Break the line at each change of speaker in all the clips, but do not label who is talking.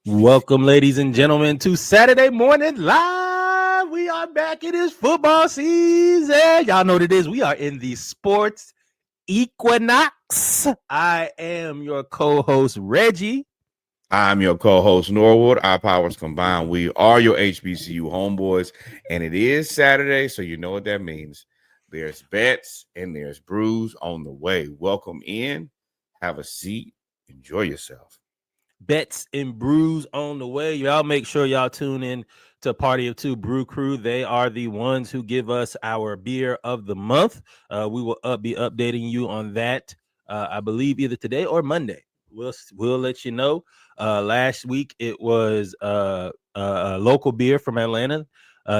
Welcome, ladies and gentlemen, to Saturday Morning Live. We are back. It is football season. Y'all know what it is. We are in the sports equinox. I am your co-host, Reggie.
I'm your co-host, Norwood. Our powers combined. We are your HBCU homeboys, and it is Saturday, so you know what that means. There's bets and there's brews on the way. Welcome in. Have a seat. Enjoy yourself.
Bets and brews on the way. Y'all make sure y'all tune in to Party of Two Brew Crew. They are the ones who give us our beer of the month. We will be updating you on that, I believe, either today or Monday. We'll let you know. Last week it was a local beer from Atlanta.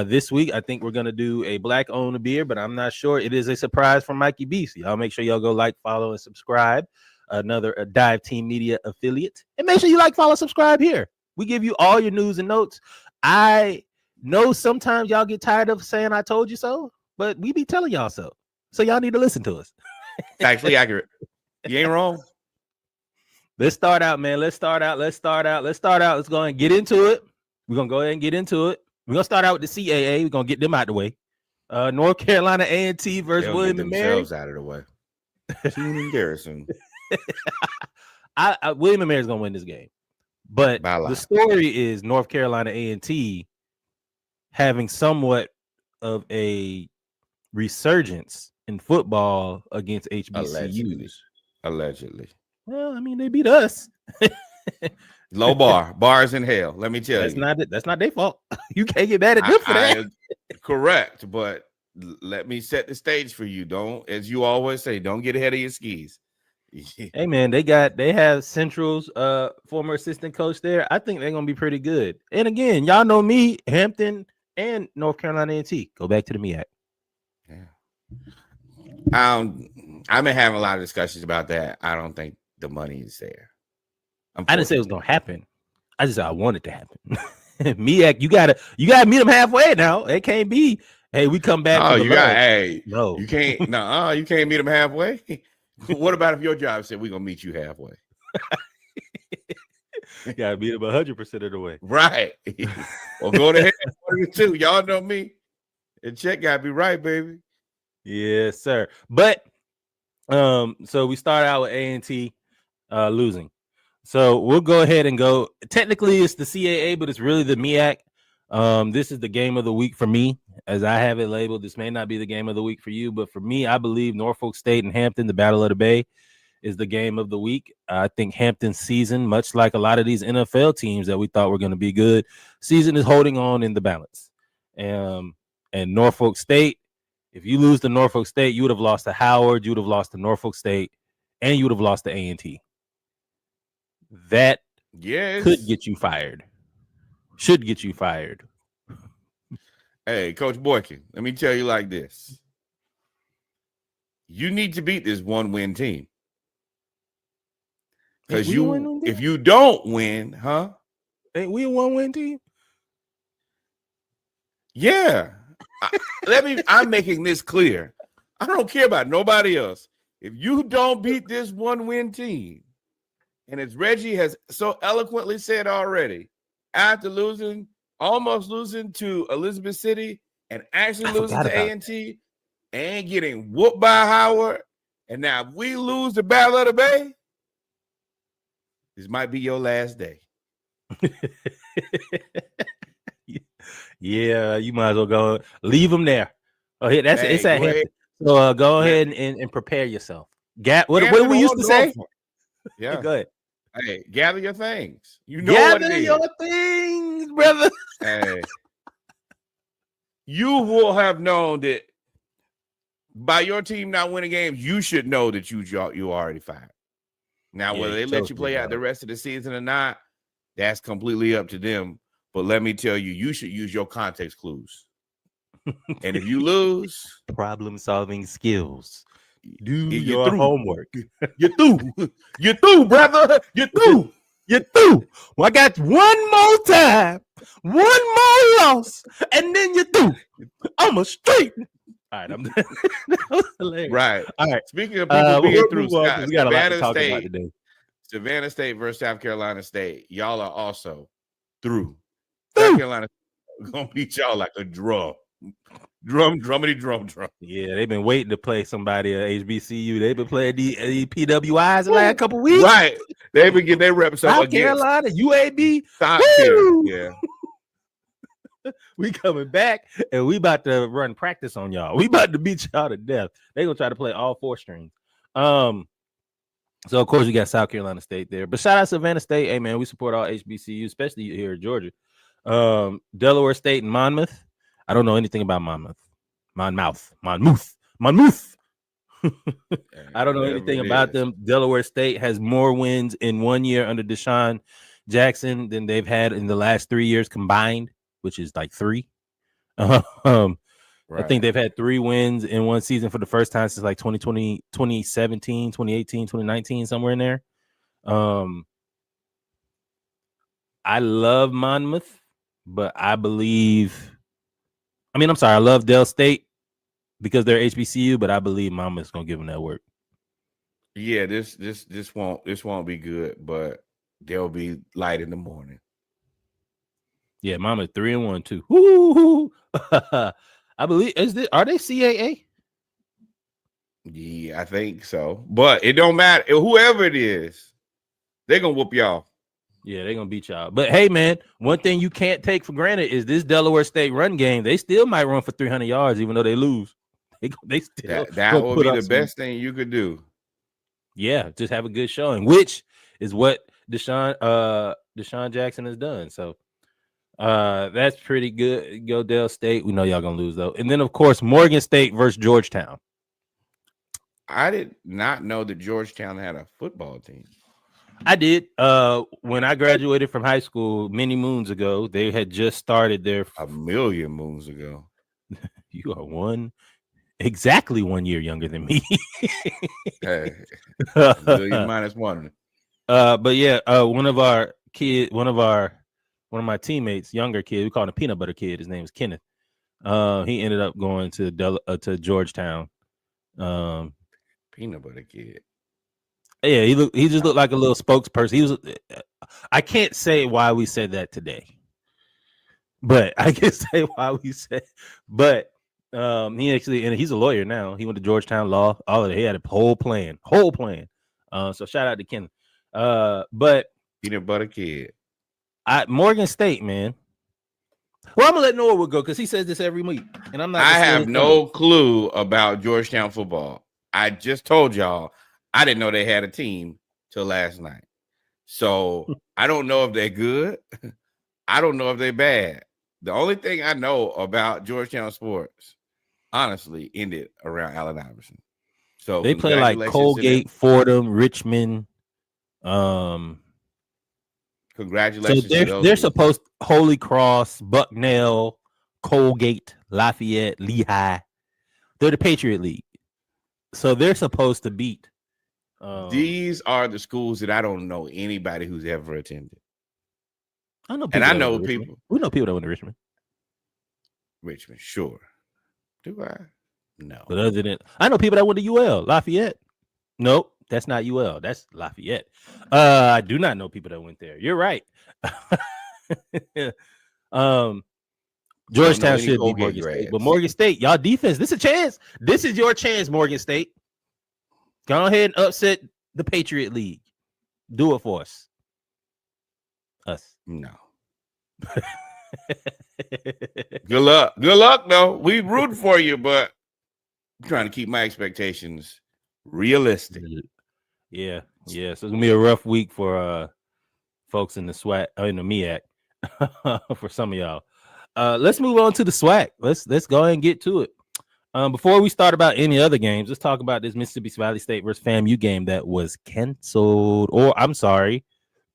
This week I think we're gonna do a black-owned beer, but I'm not sure. It is a surprise from Mikey B. So y'all make sure y'all go like, follow, and subscribe. Another Dive Team Media affiliate, and make sure you like, follow, subscribe here. We give you all your news and notes. I know sometimes y'all get tired of saying I told you so, but we be telling y'all so y'all need to listen to us.
Factually accurate. You ain't wrong.
Let's start out, man. Let's start out. Let's go ahead and get into it. We're gonna go ahead and get into it. We're gonna start out with the CAA. We're gonna get them out of the way. North Carolina A&T versus William and Mary.
Themselves out of the way. Tune in Garrison.
William and Mary is gonna win this game, but the story is North Carolina A&T having somewhat of a resurgence in football against HBCUs.
Allegedly.
Well, I mean, they beat us.
Low bars in hell. Let me tell you,
that's not their fault. You can't get mad at them for that.
Correct, but let me set the stage for you. Don't, as you always say, don't get ahead of your skis.
Hey man, they have Central's former assistant coach there. I think they're gonna be pretty good. And again, y'all know me, Hampton and North Carolina A&T. Go back to the MEAC.
Yeah. I've been having a lot of discussions about that. I don't think the money is there.
I didn't say it was gonna happen. I just said I want it to happen. MEAC, you gotta meet them halfway now. It can't be. Hey, we come back.
Oh,
no,
you can't. No, you can't meet them halfway. What about if your job said we're gonna meet you halfway?
You gotta meet them 100% of the way.
Right. Well, go ahead. Too. Y'all know me. And check gotta be right, baby.
Yes, sir. But so we start out with A&T losing. So we'll go ahead and go. Technically, it's the CAA, but it's really the MEAC. This is the game of the week for me, as I have it labeled. This may not be the game of the week for you, but for me, I believe Norfolk State and Hampton, the Battle of the Bay, is the game of the week. I think Hampton's season, much like a lot of these NFL teams that we thought were going to be good, season is holding on in the balance. And Norfolk State, if you lose to Norfolk State, you would have lost to Howard, you would have lost to Norfolk State, and you would have lost to A&T. That could get you fired. Should get you fired.
Hey, Coach Boykin, let me tell you like this. You need to beat this one-win team. Because if you don't win,
ain't we a one-win team?
Yeah. I'm making this clear. I don't care about nobody else. If you don't beat this one-win team, and as Reggie has so eloquently said already, after almost losing to Elizabeth City and actually losing to A&T and getting whooped by Howard, and now if we lose the Battle of the Bay, this might be your last day.
Yeah, you might as well go leave them there. Oh, it's at Hampton. So go ahead and prepare yourself. What do we used to say?
Yeah,
go ahead.
Hey, gather your things. You know
gather
what it is.
your things, brother.
Hey, you will have known that by your team not winning games, you should know that you already fired. Now,
Yeah,
whether
he
they let
chose
you
to be
play out the
bottom.
rest of the season or not, that's completely up to them. But let me tell you, you should use your context clues. And if you lose,
Problem-solving skills. Do
you're
your
through.
homework.
You're through. You're through, brother. You're through.
You're through. Well, I got one more time, one more loss, and then you're through. I'm a straight. All right, I'm done. That was hilarious.
Right.
All right.
Speaking of people being
We'll
through,
move on because we got a lot to talk about today.
Savannah State versus South Carolina State. Y'all are also through.
Through.
South Carolina gonna beat y'all like a drum. Drummity drum.
Yeah, they've been waiting to play somebody at HBCU. They've been playing the PWIs the last couple weeks.
Right. They've been getting their reps up
South
against
Carolina, UAB.
Yeah.
We coming back and we about to run practice on y'all. We about to beat y'all to death. They gonna try to play all 4 strings. So of course you got South Carolina State there, but shout out Savannah State. Hey man, we support all HBCU, especially here in Georgia. Delaware State and Monmouth. I don't know anything about Monmouth. Monmouth. I don't know anything about them. Delaware State has more wins in 1 year under Deshaun Jackson than they've had in the last 3 years combined, which is like 3. Right. I think they've had 3 wins in one season for the first time since like 2020, 2017, 2018, 2019, somewhere in there. I love Monmouth, but I love Del State because they're HBCU, but I believe Monmouth's gonna give them that work.
Yeah, this won't be good, but they'll be light in the morning.
Yeah, Monmouth 3-1 too. Woo! I believe are they CAA?
Yeah, I think so. But it don't matter. Whoever it is, they're gonna whoop y'all.
Yeah, they're gonna beat y'all. But hey, man, one thing you can't take for granted is this Delaware State run game. They still might run for 300 yards, even though they lose. They still
that will be the best thing you could do.
Yeah, just have a good showing, which is what Deshaun Jackson has done. So that's pretty good. Go Del State. We know y'all gonna lose though. And then of course Morgan State versus Georgetown.
I did not know that Georgetown had a football team.
I did. When I graduated from high school many moons ago, they had just started their
a million moons ago.
You are exactly 1 year younger than me.
Hey, a million minus 1.
But yeah, one of my teammates, younger kid, we call him a peanut butter kid. His name is Kenneth. He ended up going to Georgetown.
Peanut butter kid.
Yeah, he just looked like a little spokesperson. He was. I can't say why we said that today, but I can say why we said. But he actually, and he's a lawyer now. He went to Georgetown Law. All of it. He had a whole plan. So shout out to Ken. But
peanut butter kid.
Morgan State, man. Well, I'm gonna let Noah go because he says this every week, and I'm not.
I have no clue about Georgetown football. I just told y'all I didn't know they had a team till last night. So I don't know if they're good. I don't know if they're bad. The only thing I know about Georgetown sports, honestly, ended around Allen Iverson. So
they play like Colgate, Fordham, Richmond.
Congratulations.
So they're supposed Holy Cross, Bucknell, Colgate, Lafayette, Lehigh. They're the Patriot League. So they're supposed to beat.
These are the schools that I don't know anybody who's ever attended.
I know
people. And I know people.
We know people that went to Richmond.
Richmond, sure. Do I? No.
But other than I know people that went to UL, Lafayette. Nope, that's not UL. That's Lafayette. I do not know people that went there. You're right. Georgetown should be Morgan State, but Morgan State, y'all defense. This is a chance. This is your chance, Morgan State. Go ahead and upset the Patriot League. Do it for us.
No. Good luck. Good luck, though. We root for you, but I'm trying to keep my expectations realistic.
Yeah. So it's gonna be a rough week for folks in the SWAC in the MEAC for some of y'all. Let's move on to the SWAC. Let's go ahead and get to it. Before we start about any other games, let's talk about this Mississippi Valley State versus FAMU game that was canceled, or I'm sorry,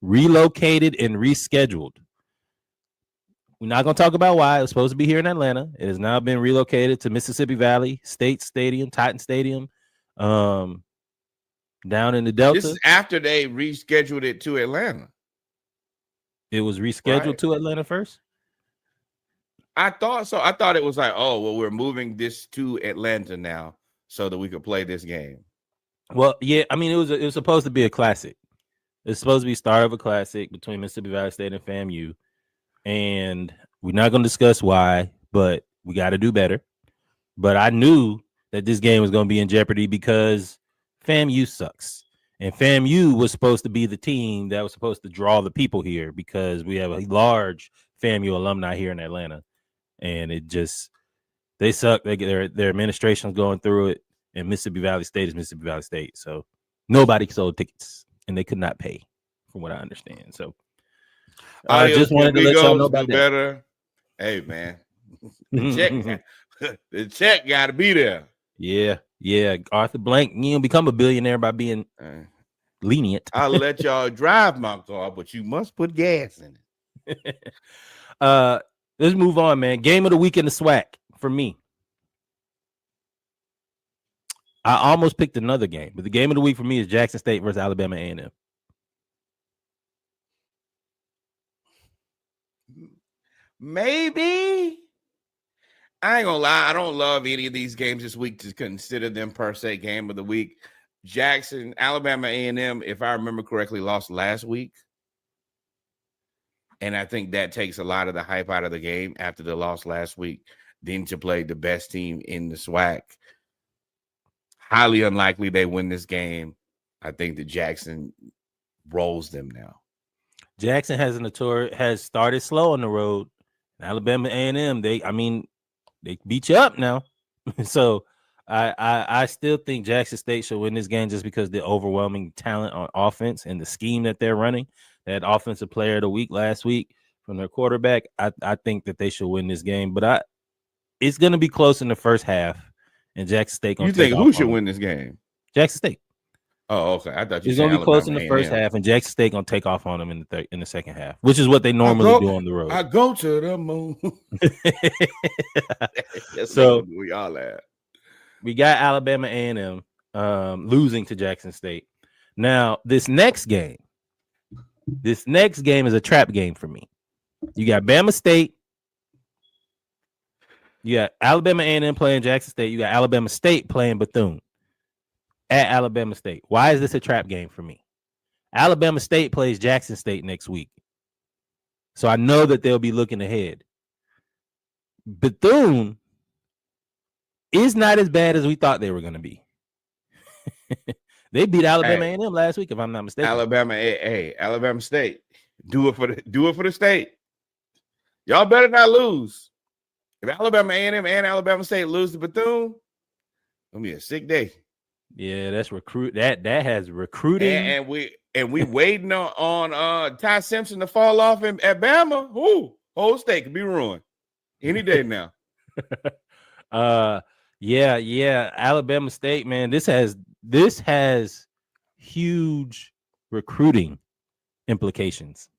relocated and rescheduled. We're not going to talk about why. It was supposed to be here in Atlanta. It has now been relocated to Mississippi Valley State Stadium, Titan Stadium, down in the Delta.
This is after they rescheduled it to Atlanta.
It was rescheduled to Atlanta first?
I thought so. I thought it was like, oh, well, we're moving this to Atlanta now so that we could play this game.
Well, yeah, I mean, it was supposed to be a classic. It's supposed to be start of a classic between Mississippi Valley State and FAMU. And we're not going to discuss why, but we got to do better. But I knew that this game was going to be in jeopardy because FAMU sucks. And FAMU was supposed to be the team that was supposed to draw the people here because we have a large FAMU alumni here in Atlanta. And it just, they suck. Their administration's going through it. And Mississippi Valley State is Mississippi Valley State. So nobody sold tickets and they could not pay, from what I understand. So I just wanted to let y'all know about that.
Better. Hey, man. The check got to be there.
Yeah. Arthur Blank, you don't become a billionaire by being lenient.
I'll let y'all drive my car, but you must put gas in
it. Let's move on, man. Game of the week in the SWAC for me. I almost picked another game, but the game of the week for me is Jackson State versus Alabama A&M.
Maybe. I ain't gonna lie. I don't love any of these games this week to consider them per se game of the week. Alabama A&M, if I remember correctly, lost last week. And I think that takes a lot of the hype out of the game after the loss last week. Then to play the best team in the SWAC. Highly unlikely they win this game. I think that Jackson rolls them now.
Jackson has started slow on the road. Alabama A&M, they beat you up now. So I still think Jackson State should win this game just because the overwhelming talent on offense and the scheme that they're running. That offensive player of the week last week from their quarterback. I think that they should win this game, but it's going to be close in the first half. And Jackson State.
You think who should win this game?
Jackson State.
Oh, okay. I thought you
it's going to be close in the first half, and Jackson State going to take off on them in the second half, which is what they normally do on the road.
I go to the moon.
So
we all at.
We got Alabama A&M losing to Jackson State. Now, this next game is a trap game for me. You got Bama State. You got Alabama A&M playing Jackson State. You got Alabama State playing Bethune at Alabama State. Why is this a trap game for me? Alabama State plays Jackson State next week. So I know that they'll be looking ahead. Bethune is not as bad as we thought they were going to be. They beat Alabama A&M last week, if I'm not mistaken.
Alabama State. Do it for the state. Y'all better not lose. If Alabama A&M and Alabama State lose to Bethune, it's gonna be a sick day.
Yeah, that's that has recruiting,
and we waiting on Ty Simpson to fall off at Bama. Whole state could be ruined any day now.
Yeah, Alabama State, man. This has huge recruiting implications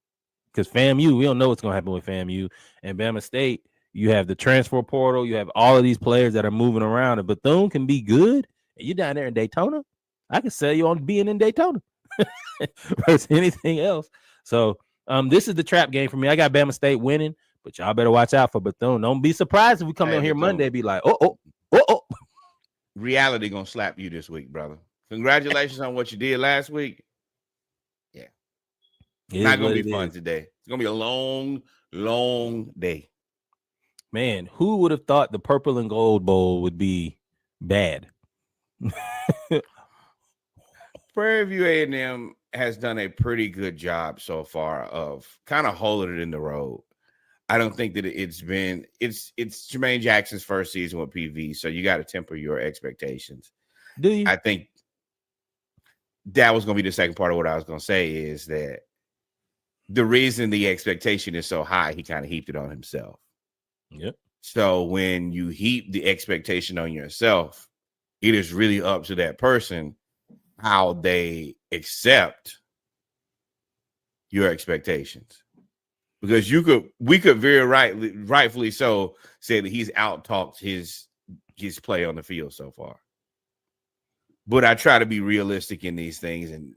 because FAMU, we don't know what's gonna happen with FAMU and Bama State. You have the transfer portal. You have all of these players that are moving around. And Bethune can be good. You're down there in Daytona. I can sell you on being in Daytona versus anything else. So this is the trap game for me. I got Bama State winning, but y'all better watch out for Bethune. Don't be surprised if we come in here Monday and be like, oh.
Reality gonna slap you this week, brother. Congratulations on what you did last week. Yeah. It's not gonna be fun today. It's gonna be a long, long day.
Man, who would have thought the Purple and Gold Bowl would be bad?
Prairie View A&M has done a pretty good job so far of kind of holding it in the road. I don't think that it's Jermaine Jackson's first season with PV, so you got to temper your expectations.
Do you?
I think that was going to be the second part of what I was going to say is that the reason the expectation is so high, he kind of heaped it on himself.
Yep.
So when you heap the expectation on yourself, it is really up to that person how they accept your expectations. Because we could very rightfully so say that he's out talked his play on the field so far. But I try to be realistic in these things, and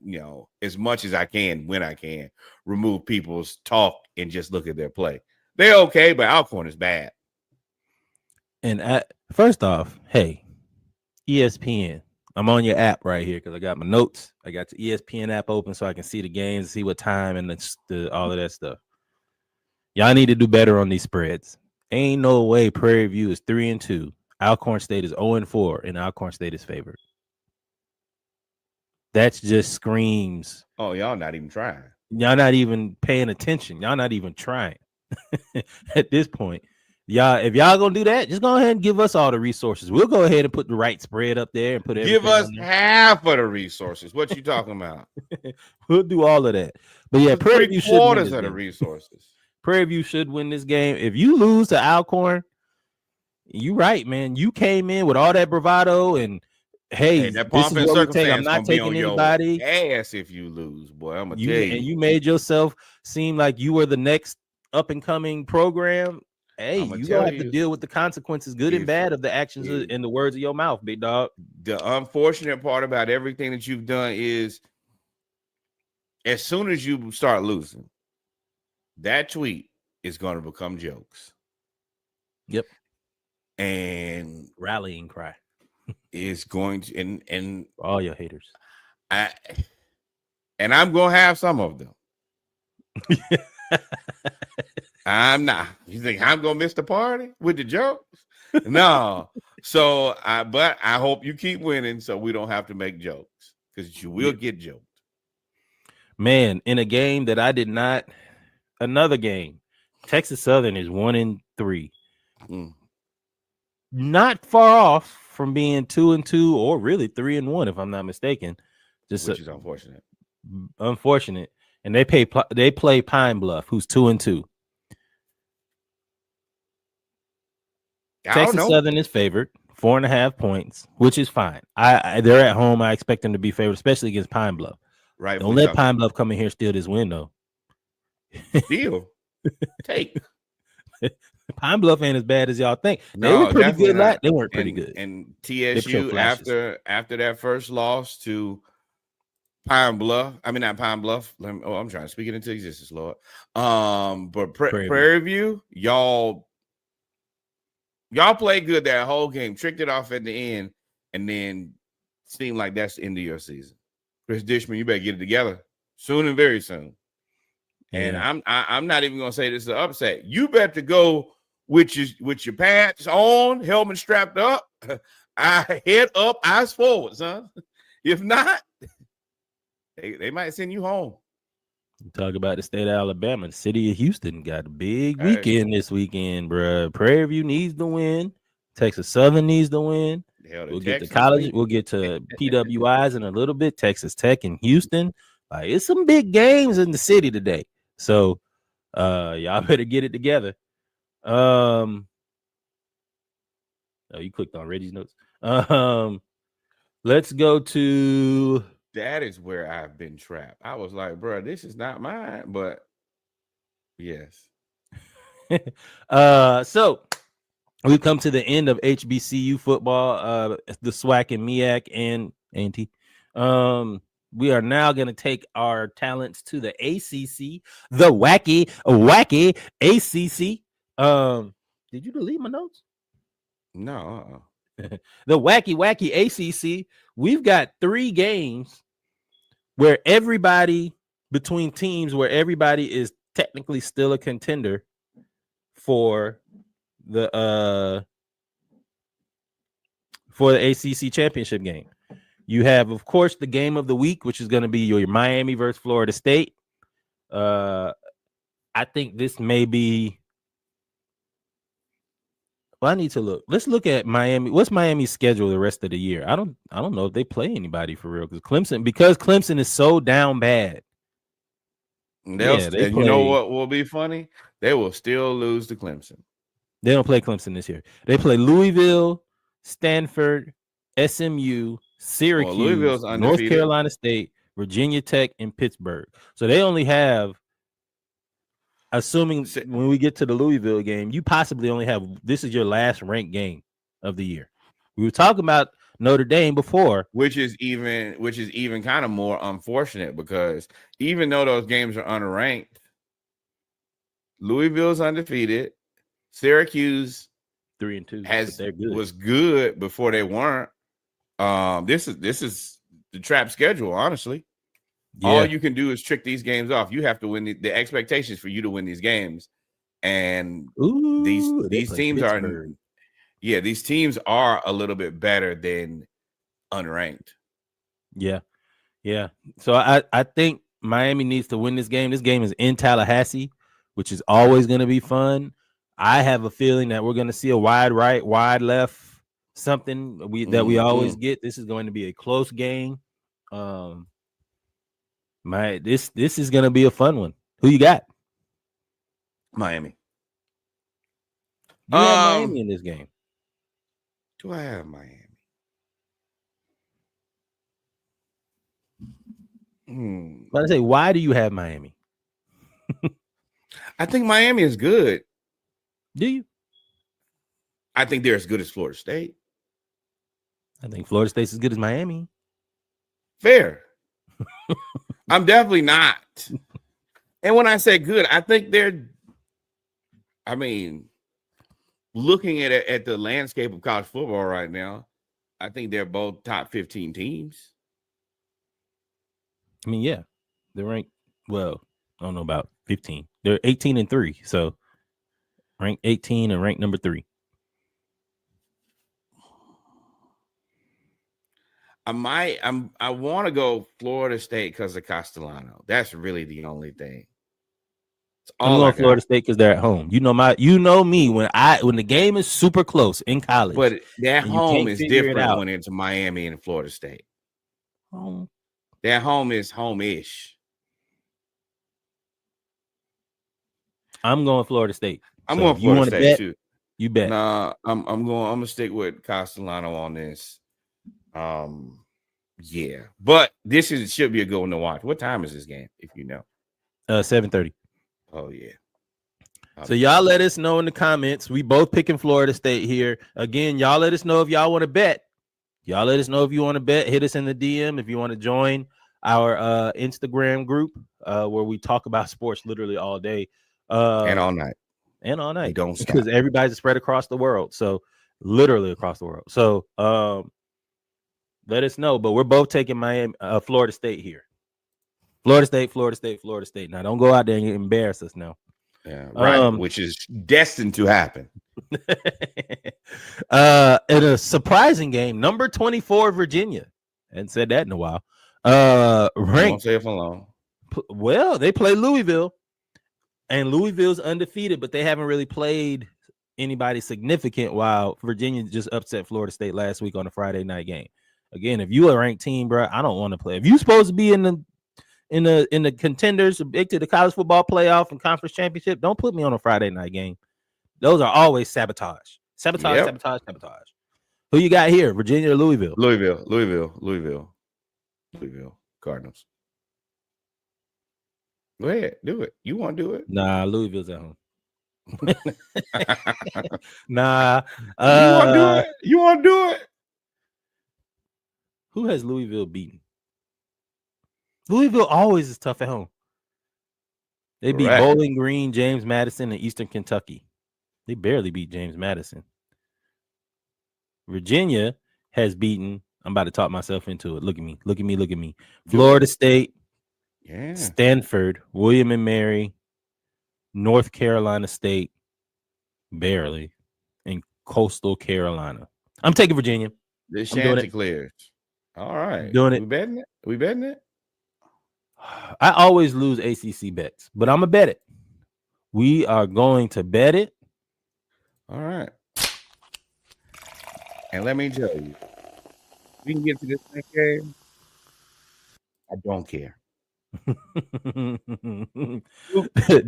as much as I can, when I can, remove people's talk and just look at their play. They're okay, but Alcorn is bad.
And first off, hey, ESPN, I'm on your app right here because I got my notes. I got the ESPN app open so I can see the games, see what time, and all of that stuff. Y'all need to do better on these spreads. Ain't no way Prairie View is 3-2. Alcorn State is 0-4, and Alcorn State is favored. That just screams.
Oh, y'all not even trying.
Y'all not even paying attention. Y'all not even trying at this point. If y'all gonna do that, just go ahead and give us all the resources. We'll go ahead and put the right spread up there and put
give us half of the resources. What you talking about?
We'll do all of that. But yeah, Prairie View should win this
of the resources.
Prairie View should win this game. If you lose to Alcorn, you right, man. You came in with all that bravado and hey
that
this is what we take. I'm not taking anybody.
Ass if you lose, boy. I'm gonna tell you.
And you made yourself seem like you were the next up and coming program. Hey, you gonna have to deal with the consequences, good and bad, of the actions and the words of your mouth, big dog.
The unfortunate part about everything that you've done is, as soon as you start losing, that tweet is going to become jokes.
Yep.
And
rallying cry
is going to and
all your haters.
And I'm gonna have some of them. I'm not. You think I'm gonna miss the party with the jokes? No. So but I hope you keep winning so we don't have to make jokes, because you will get joked.
Man, in a game that I did not, another game, Texas Southern is 1-3. Not far off from being 2-2 or really 3-1, if I'm not mistaken.
Which is unfortunate.
Unfortunate. And they play Pine Bluff, who's 2-2. Texas Southern is favored 4.5 points, which is fine. They're at home. I expect them to be favored, especially against Pine Bluff.
Right.
Don't let Pine Bluff come in here steal this win, though.
Steal. Take.
Pine Bluff ain't as bad as y'all think. They were pretty good. They weren't pretty good.
And TSU after that first loss to Pine Bluff. I mean, not Pine Bluff. I'm trying to speak it into existence, Lord. But Prairie View, y'all played good that whole game, tricked it off at the end, and then seemed like that's the end of your season. Chris Dishman, you better get it together soon and very soon. And I'm not even gonna say this is an upset. You better go with your pants on, helmet strapped up, head up, eyes forward, son. If not, they might send you home.
Talk about the state of Alabama. The city of Houston got a big weekend this weekend, bro. Prairie View needs to win. Texas Southern needs to win. We'll get to college. We'll get to PWIs in a little bit. Texas Tech and Houston. Like, it's some big games in the city today. So y'all better get it together. Oh, you clicked on Reggie's notes. Let's go to.
That is where I've been trapped. I was like, bro, this is not mine, but yes.
So we've come to the end of HBCU football, the SWAC and MEAC and A&T. We are now going to take our talents to the ACC, the wacky ACC. Did you delete my notes?
No.
The wacky ACC. We've got 3 games where everybody between teams where everybody is technically still a contender for the ACC championship game. You have, of course, the game of the week, which is going to be your Miami versus Florida State. I think this may be. Well, I need to look. Let's look at Miami. What's Miami's schedule the rest of the year? I don't know if they play anybody for real because Clemson is so down bad.
And you know what will be funny? They will still lose to Clemson.
They don't play Clemson this year. They play Louisville, Stanford, SMU,
Well,
Syracuse,
Louisville's
North
undefeated.
Carolina State, Virginia Tech, and Pittsburgh. So they only have, assuming when we get to the Louisville game, you possibly only have, this is your last ranked game of the year. We were talking about Notre Dame before,
which is even kind of more unfortunate, because even though those games are unranked, Louisville's undefeated. Syracuse
3-2
was good before they weren't. This is the trap schedule, honestly. Yeah. All you can do is trick these games off. You have to win the expectations for you to win these games. And these teams Pittsburgh. These teams are a little bit better than unranked.
Yeah. So I think Miami needs to win this game. This game is in Tallahassee, which is always going to be fun. I have a feeling that we're going to see a wide right, wide left, something that we always get. This is going to be a close game. This is going to be a fun one. Who you got?
Miami.
You have Miami in this game.
Do I have Miami?
But I say, why do you have Miami?
I think Miami is good.
Do you?
I think they're as good as Florida State.
I think Florida State's as good as Miami.
Fair. I'm definitely not. And when I say good, I think looking at the landscape of college football right now, I think they're both top 15 teams.
I mean, yeah, they're ranked. Well, I don't know about 15. They're 18-3, so ranked 18 and ranked number 3.
I want to go Florida State because of Castellano. That's really the only thing.
I'm going Florida State because they're at home. You know me when the game is super close in college.
But that home is different when it's Miami and Florida State.
Home.
That home is home-ish.
I'm going Florida State.
I'm going Florida State too.
You bet.
Nah, I'm gonna stick with Castellano on this. Yeah, but should be a good one to watch. What time is this game, if you know?
7:30.
Oh yeah.
So y'all let us know in the comments. We both picking Florida State here. Again, y'all let us know if y'all want to bet. Y'all let us know if you want to bet. Hit us in the DM if you want to join our Instagram group where we talk about sports literally all day.
And all night.
We
don't stop.
Because everybody's spread across the world. So literally across the world. So let us know. But we're both taking Miami, Florida State here. Florida State. Now don't go out there and embarrass us now.
Yeah, right. Which is destined to happen.
In a surprising game, number 24 Virginia. Hadn't said that in a while. Ranked.
Won't say it for long.
Well, they play Louisville, and Louisville's undefeated, but they haven't really played anybody significant. While Virginia just upset Florida State last week on a Friday night game. Again, if you a ranked team, bro, I don't want to play. If you supposed to be in the contenders, big to the college football playoff and conference championship, don't put me on a Friday night game. Those are always sabotage. Sabotage. Who you got here? Virginia or Louisville?
Louisville. Cardinals. Go ahead. Do it. You want to do it?
Nah, Louisville's at home. Nah.
You want to do it?
Who has Louisville beaten? Louisville always is tough at home. They beat Bowling Green, James Madison, and Eastern Kentucky. They barely beat James Madison. Virginia has beaten. I'm about to talk myself into it. Look at me. Florida State, Stanford, William and Mary, North Carolina State, barely, and Coastal Carolina. I'm taking Virginia.
The Chanticleers. All right.
Doing it.
We betting it?
I always lose ACC bets, but I'm going to bet it. We are going to bet it.
All right. And let me tell you, we can get to this next game. I don't care.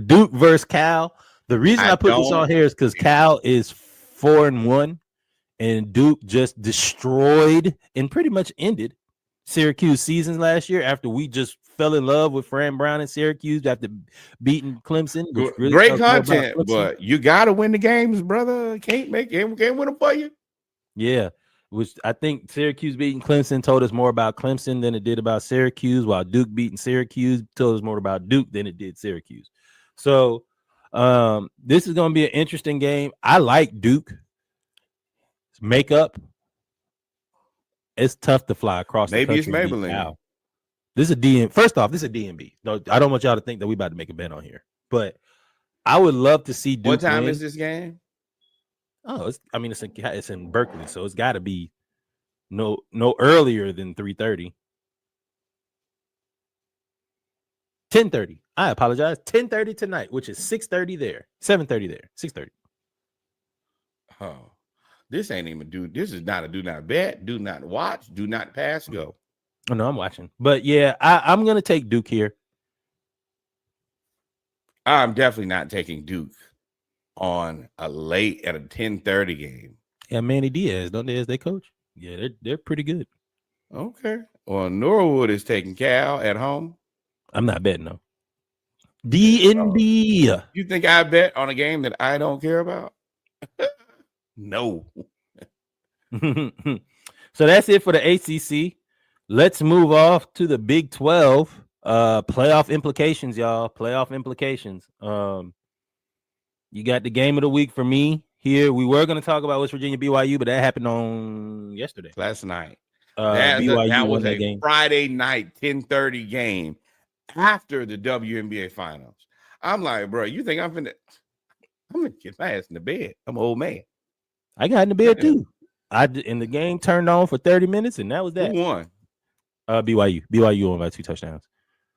Duke versus Cal. The reason I put this on here is because Cal is 4-1, and Duke just destroyed and pretty much ended Syracuse seasons last year after we just fell in love with Fran Brown and Syracuse after beating Clemson. Which really
great content, but you got to win the games, brother. Can't win them for you.
Yeah, which I think Syracuse beating Clemson told us more about Clemson than it did about Syracuse, while Duke beating Syracuse told us more about Duke than it did Syracuse. So this is going to be an interesting game. I like Duke. Makeup. It's tough to fly across the country.
Maybe it's Maybelline.
This is a DM. First off, this is a DMB. No, I don't want y'all to think that we about to make a bet on here, but I would love to see Duke.
What time
win.
is this game?
Oh, it's in Berkeley, so it's got to be no earlier than 3:30. 10:30. I apologize. 10:30 tonight, which is 6:30 there, 7:30 there, 6:30.
Oh, this ain't even This is not a do not bet, do not watch, do not pass go.
Oh no, I'm watching, but yeah, I'm gonna take Duke here.
I'm definitely not taking Duke on a late at a 10:30 game.
Yeah, Manny Diaz, don't they as they coach? Yeah, they're pretty good.
Okay. Well, Norwood is taking Cal at home.
I'm not betting though. DNB.
You think I bet on a game that I don't care about? No.
So that's it for the ACC. Let's move off to the Big 12. Playoff implications, y'all. Playoff implications. You got the game of the week for me here. We were going to talk about West Virginia BYU, but that happened on yesterday.
Last night.
BYU
that was
won that
a
game.
Friday night 10:30 game after the WNBA finals. I'm like, bro, you think I'm gonna get my ass in the bed? I'm an old man.
I got in the bed too. And the game turned on for 30 minutes, and that was that.
Who won?
BYU. BYU won by 2 touchdowns.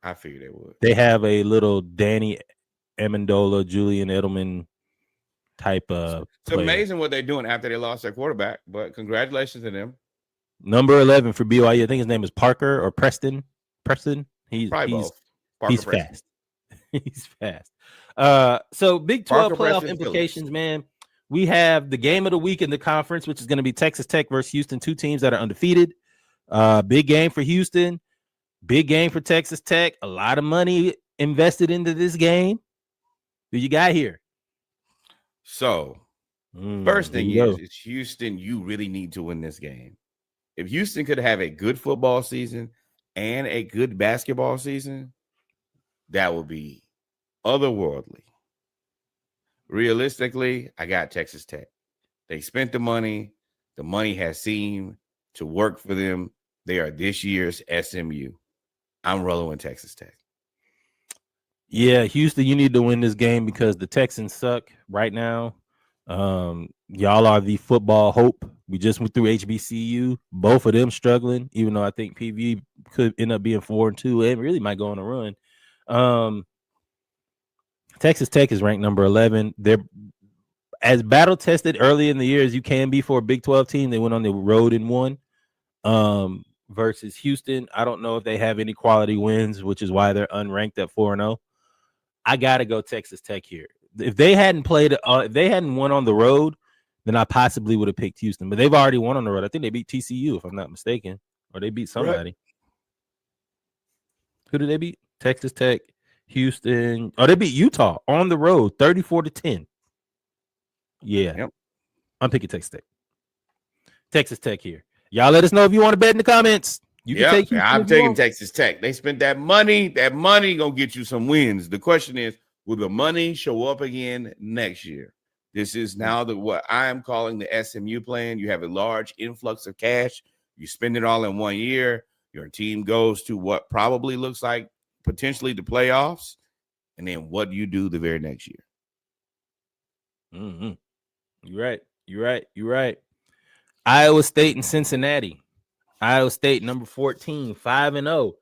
I figured they would.
They have a little Danny Amendola, Julian Edelman type of
It's amazing what they're doing after they lost their quarterback, but congratulations to them.
Number 11 for BYU. I think his name is Parker or Preston. He's
Preston.
fast. He's fast. So Big 12
Parker
playoff
Preston
implications, man. We have the game of the week in the conference, which is going to be Texas Tech versus Houston, 2 teams that are undefeated. Big game for Houston, big game for Texas Tech. A lot of money invested into this game. Who you got here?
So, first thing is Houston, you really need to win this game. If Houston could have a good football season and a good basketball season, that would be otherworldly. Realistically, I got Texas Tech. They spent the money. The money has seemed to work for them. They are this year's SMU. I'm rolling with Texas Tech.
Yeah, Houston, you need to win this game because the Texans suck right now. Y'all are the football hope. We just went through HBCU. Both of them struggling, even though I think PV could end up being 4-2 and really might go on a run. Texas Tech is ranked number 11. They're as battle tested early in the year as you can be for a Big 12 team. They went on the road and won. Versus Houston, I don't know if they have any quality wins, which is why they're unranked at 4-0. I gotta go Texas Tech here. If they hadn't if they hadn't won on the road, then I possibly would have picked Houston. But they've already won on the road. I think they beat TCU, if I'm not mistaken, or they beat somebody. Right. Who did they beat? Texas Tech, Houston. Oh, they beat Utah on the road, 34-10. Yeah,
yep.
I'm picking Texas Tech. Texas Tech here. Y'all let us know if you want to bet in the comments.
I'm taking Texas Tech. They spent that money. That money gonna get you some wins. The question is, will the money show up again next year? This is now what I am calling the SMU plan. You have a large influx of cash. You spend it all in 1 year. Your team goes to what probably looks like potentially the playoffs. And then what do you do the very next year?
Mm-hmm. You're right. Iowa State and Cincinnati. Iowa State number 14, 5-0.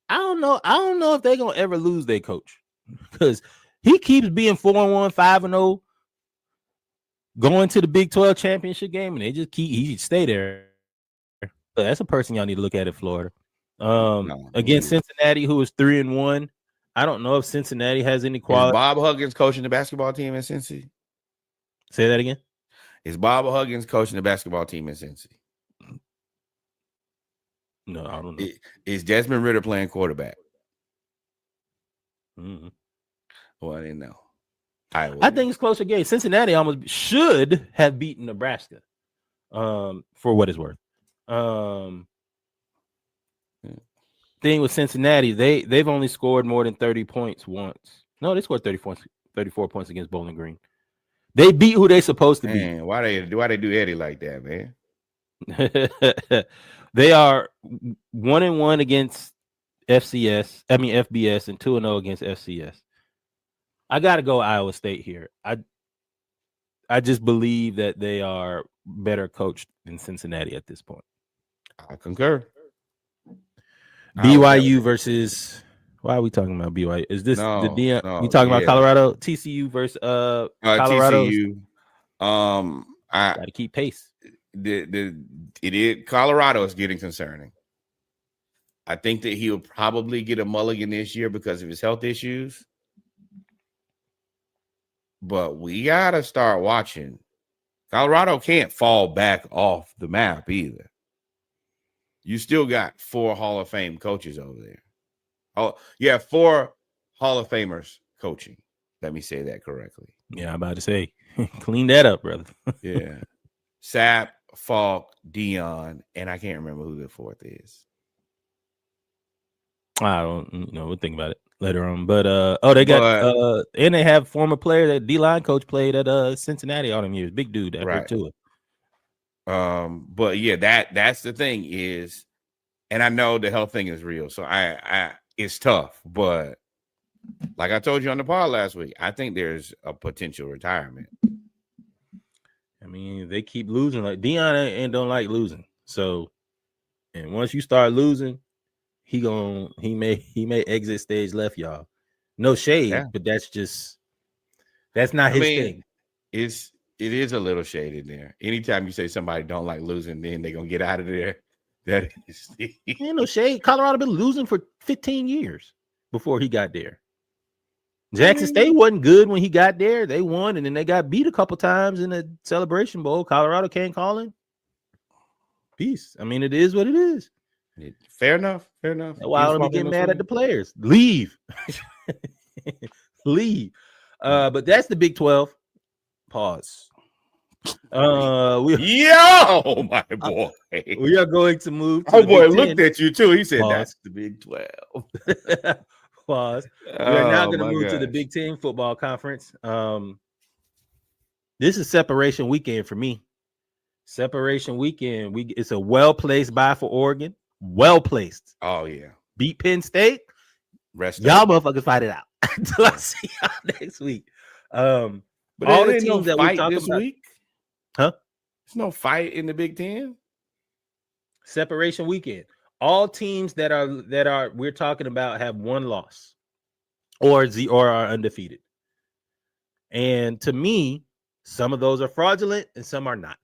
I don't know if they're gonna ever lose their coach because he keeps being 4-1, 5-0, going to the Big 12 championship game, and he stay there. That's a person y'all need to look at in Florida. Against Cincinnati, who is 3-1. I don't know if Cincinnati has any
Is
quality.
Bob Huggins coaching the basketball team in Cincy?
Say that again.
Is Bob Huggins coaching the basketball team in Cincy?
No, I don't know.
Is Desmond Ritter playing quarterback?
Mm-hmm.
Well, I didn't know.
I think it's closer game. Cincinnati almost should have beaten Nebraska. For what it's worth. Thing with Cincinnati, they've only scored more than 30 points once. No, they scored 34 points against Bowling Green. They beat who they supposed to beat.
Why they do Eddie like that, man?
They are 1-1 against FBS and 2-0 against FCS. I gotta go Iowa State here. I just believe that they are better coached than Cincinnati at this point.
I concur.
BYU versus. Why are we talking about BYU? Is this the Dion?
No,
you talking about Colorado? TCU versus Colorado?
TCU. I
gotta keep pace.
Colorado is getting concerning. I think that he'll probably get a mulligan this year because of his health issues. But we gotta start watching. Colorado can't fall back off the map either. You still got 4 Hall of Fame coaches over there. Oh, yeah, 4 Hall of Famers coaching. Let me say that correctly.
Yeah, I'm about to say, clean that up, brother.
Yeah. Sapp, Falk, Dion, and I can't remember who the 4th is.
I don't know. We'll think about it later on. But and they have former player that D-line coach played at Cincinnati all them years. Big dude that hurt to it.
But yeah, that's the thing is, and I know the health thing is real, so I it's tough, but like I told you on the pod last week, I think there's a potential retirement.
I mean, they keep losing. Like Dion and don't like losing. So, and once you start losing, he may exit stage left, y'all. No shade, but that's not his thing.
It is a little shade in there. Anytime you say somebody don't like losing, then they're gonna get out of there. That is
ain't no shade. Colorado been losing for 15 years before he got there. Jackson State wasn't good when he got there. They won, and then they got beat a couple times in the Celebration Bowl. Colorado can't call him. Peace. I mean, it is what it is.
Fair enough.
Why don't we get mad at the players? Leave. Leave. But that's the Big 12. Pause.
My boy.
We are going to move to
the boy looked at you too. He said, pause. That's the Big 12.
Pause. We are now going to move to the Big 10 football conference. This is separation weekend for me. Separation weekend. It's a well-placed bye for Oregon. Well-placed.
Oh, yeah.
Beat Penn State. Y'all motherfuckers fight it out. Until I see y'all next week.
But all the teams that we talk this week,
huh?
There's no fight in the Big 10.
Separation weekend. All teams that are we're talking about have one loss, or are undefeated. And to me, some of those are fraudulent and some are not.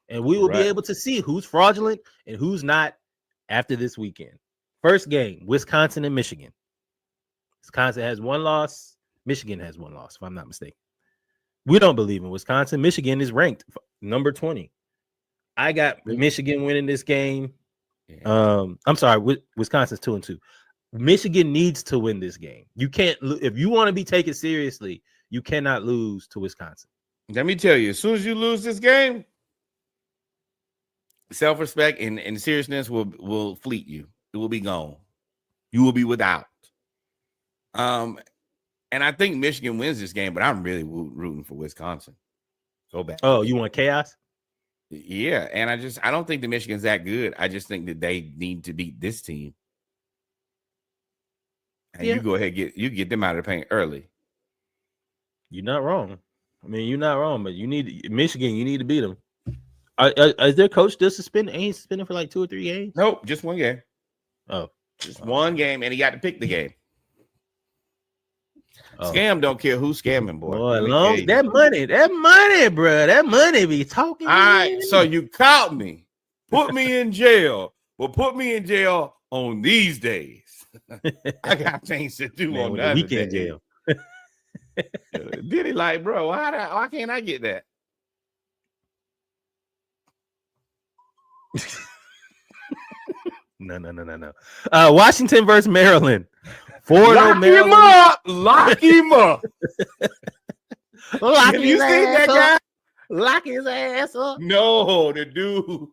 And we will be able to see who's fraudulent and who's not after this weekend. First game, Wisconsin and Michigan. Wisconsin has one loss. Michigan has one loss, if I'm not mistaken. We don't believe in Wisconsin. Michigan is ranked number 20. I got Michigan winning this game. Yeah. I'm sorry, Wisconsin's 2-2. Michigan needs to win this game. You can't, if you want to be taken seriously, you cannot lose to Wisconsin.
Let me tell you, as soon as you lose this game, self-respect and seriousness will fleet you. It will be gone. You will be without. And I think Michigan wins this game, but I'm really rooting for Wisconsin. Go back.
Oh, you want chaos?
Yeah, and I don't think the Michigan's that good. I just think that they need to beat this team. And you go ahead get them out of the paint early.
You're not wrong. I mean, you're not wrong, but you need Michigan. You need to beat them. Is their coach still suspended? Ain't he suspended for like 2 or 3 games?
Nope, just one game.
Oh,
just one game, and he got to pick the game. Scam don't care who's scamming, boy.
That money, bro. That money be talking.
All right, so you caught me. Put me in jail. Well, put me in jail on these days. I got things to do
Man,
on
with
the
the
other
weekend
day.
jail.
Did he like, bro? Why can't I get that?
No. Washington versus Maryland. 4-0
Lock him
Maryland.
up. Lock him up.
Lock
Have
his
you seen
ass
that
up.
guy?
Lock his ass up.
No, the dude.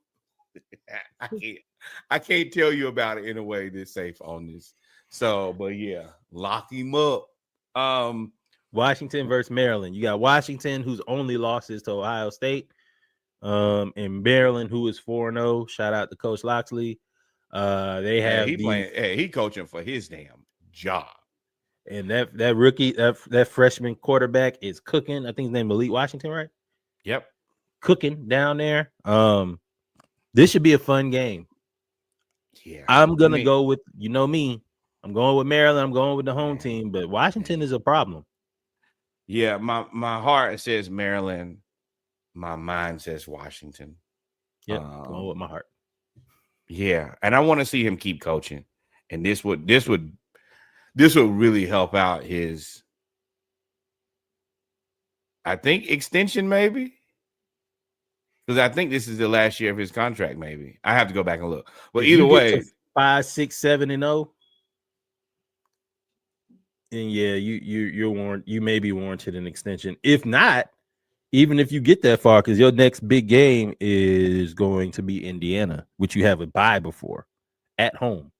I can't tell you about it in a way that's safe on this. So, but yeah, lock him up.
Washington versus Maryland. You got Washington, whose only loss is to Ohio State. And Maryland, who is 4-0. Shout out to Coach Loxley. They have
he coaching for his damn job.
And that rookie, that freshman quarterback is cooking. I think his name is Malik Washington, right?
Yep.
Cooking down there. This should be a fun game.
Yeah.
I'm gonna go with, you know me. I'm going with Maryland. I'm going with the home team, but Washington is a problem.
Yeah, my heart says Maryland. My mind says Washington.
Yeah, going with my heart.
Yeah, and I want to see him keep coaching, and this would really help out his, I think, extension maybe, because I think this is the last year of his contract. Maybe I have to go back and look, but either way,
5, 6, 7-0. And yeah, you may be warranted an extension. If not, even if you get that far, because your next big game is going to be Indiana, which you have a bye before at home.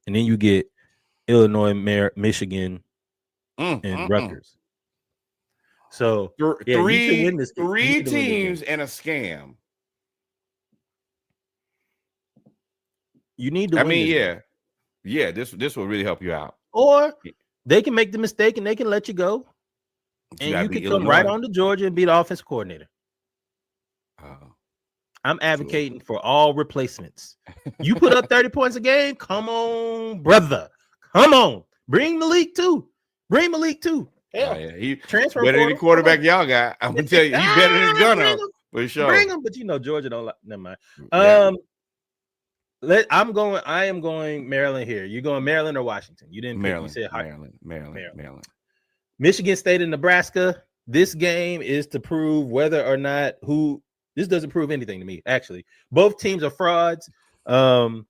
And then you get Illinois, Michigan, and Rutgers. So
three
you can win this.
Three teams and a scam.
You need to win.
Yeah. This will really help you out.
Or they can make the mistake and they can let you go. And you can come right on to Georgia and be the offensive coordinator. I'm advocating for all replacements. You put up 30 points a game. Come on, brother. Come on. Bring Malik too. Hell,
He
transfer
better than the quarterback y'all got. I'm gonna tell you, he better than Gunner for sure.
Bring him, but Georgia don't like. Never mind. I am going Maryland here. You going Maryland or Washington? You didn't pick. You said
Maryland.
Michigan State and Nebraska. This game is to prove whether or not this doesn't prove anything to me. Actually, both teams are frauds. I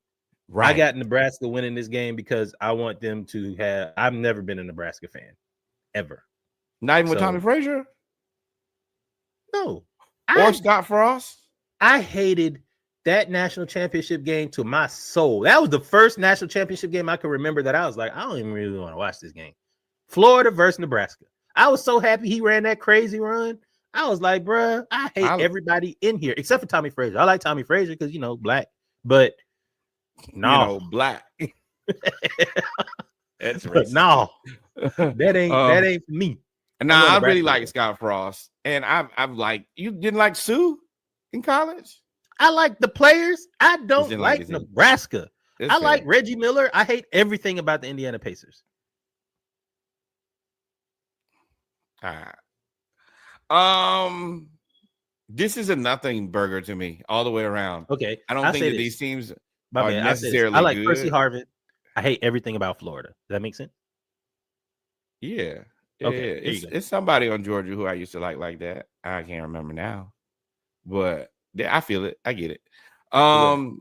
got Nebraska winning this game because I want them to have. I've never been a Nebraska fan, ever.
Not even with Tommy Frazier.
No,
or Scott Frost.
I hated that national championship game to my soul. That was the first national championship game I can remember that I was like, I don't even really want to watch this game. Florida versus Nebraska. I was so happy he ran that crazy run. I was like, bruh, I hate everybody in here except for Tommy Frazier. I like Tommy Frazier because, black, but no.
Black.
That's racist. No. That ain't for me.
Nah, I really like Scott Frost. And I've like, you didn't like Sue in college?
I like the players. I don't like Nebraska. I like Reggie Miller. I hate everything about the Indiana Pacers.
All right. This is a nothing burger to me all the way around.
Okay.
I don't think that these teams are necessarily
I like
good.
Percy Harvin. I hate everything about Florida. Does that make sense?
Yeah.
Okay.
It's somebody on Georgia who I used to like that. I can't remember now. But I feel it. I get it.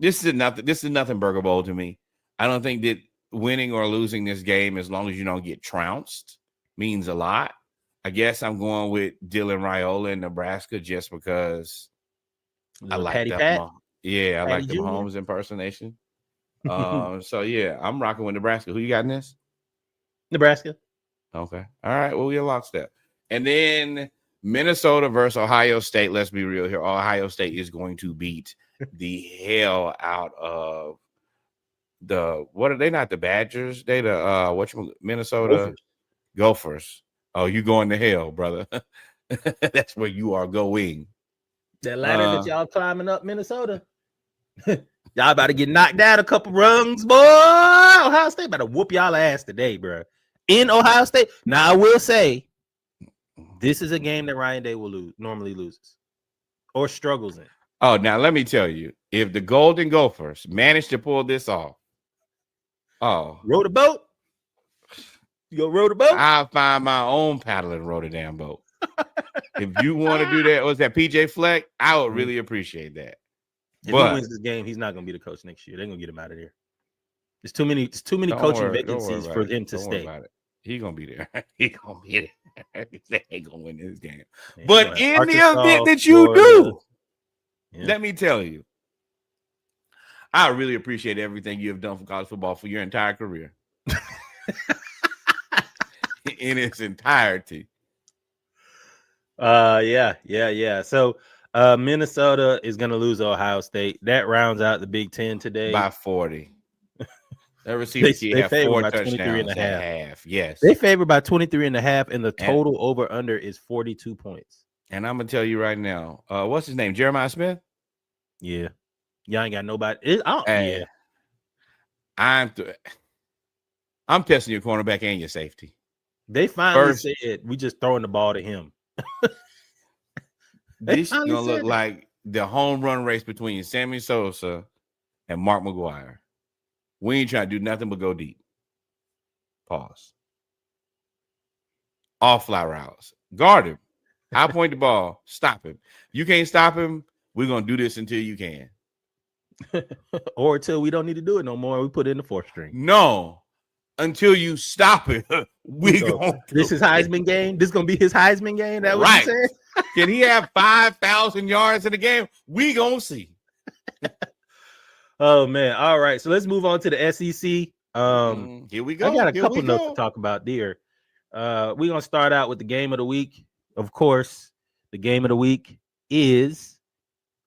This is nothing burger bowl to me. I don't think that winning or losing this game, as long as you don't get trounced, means a lot. I guess I'm going with Dylan Raiola in Nebraska just because I like that. I like the Mahomes impersonation. So yeah, I'm rocking with Nebraska. Who you got in this?
Nebraska.
Okay. All right. Well, we in lockstep. And then Minnesota versus Ohio State. Let's be real here. Ohio State is going to beat the hell out of what are they? Not the Badgers. They Minnesota Gophers. Oh, you going to hell, brother. That's where you are going.
That ladder that y'all climbing up, Minnesota. Y'all about to get knocked down a couple rungs, boy. Ohio State about to whoop y'all ass today, bro. In Ohio State. Now, I will say, this is a game that Ryan Day will normally loses or struggles in.
Oh, now let me tell you, if the Golden Gophers manage to pull this off, Oh,
Row the boat. You go row the boat.
I'll find my own paddle and row the damn boat. If you want to do that, was that PJ Fleck? I would really appreciate that.
If he wins this game, he's not going to be the coach next year. They're going to get him out of there. There's too many coaching vacancies for him to stay.
He's going to be there. He's going to be there. They ain't going to win this game.
Man,
but in the event that you do, let me tell you, I really appreciate everything you have done for college football for your entire career. In its entirety.
Yeah. So Minnesota is going to lose to Ohio State. That rounds out the Big Ten today
by 40. That receiver
they
have 4 touchdowns at half. Yes.
They favor by 23.5, and the total over under is 42 points.
And I'm gonna tell you right now, what's his name? Jeremiah Smith?
Yeah. Y'all ain't got nobody. Yeah.
I'm testing your cornerback and your safety.
They finally said we just throwing the ball to him.
This is gonna look like the home run race between Sammy Sosa and Mark McGwire. We ain't trying to do nothing but go deep. Pause. All fly routes. Guard him. I'll point the ball. Stop him. You can't stop him. We're gonna do this until you can.
Or until we don't need to do it no more. We put it in the 4th string.
No. Until you stop it,
this is Heisman game. This is gonna be his Heisman game. That what you said?
Can he have 5,000 yards in the game? We gonna see.
Oh man! All right, so let's move on to the SEC.
Here we go.
I got a couple notes to talk about there. We're gonna start out with the game of the week. Of course, the game of the week is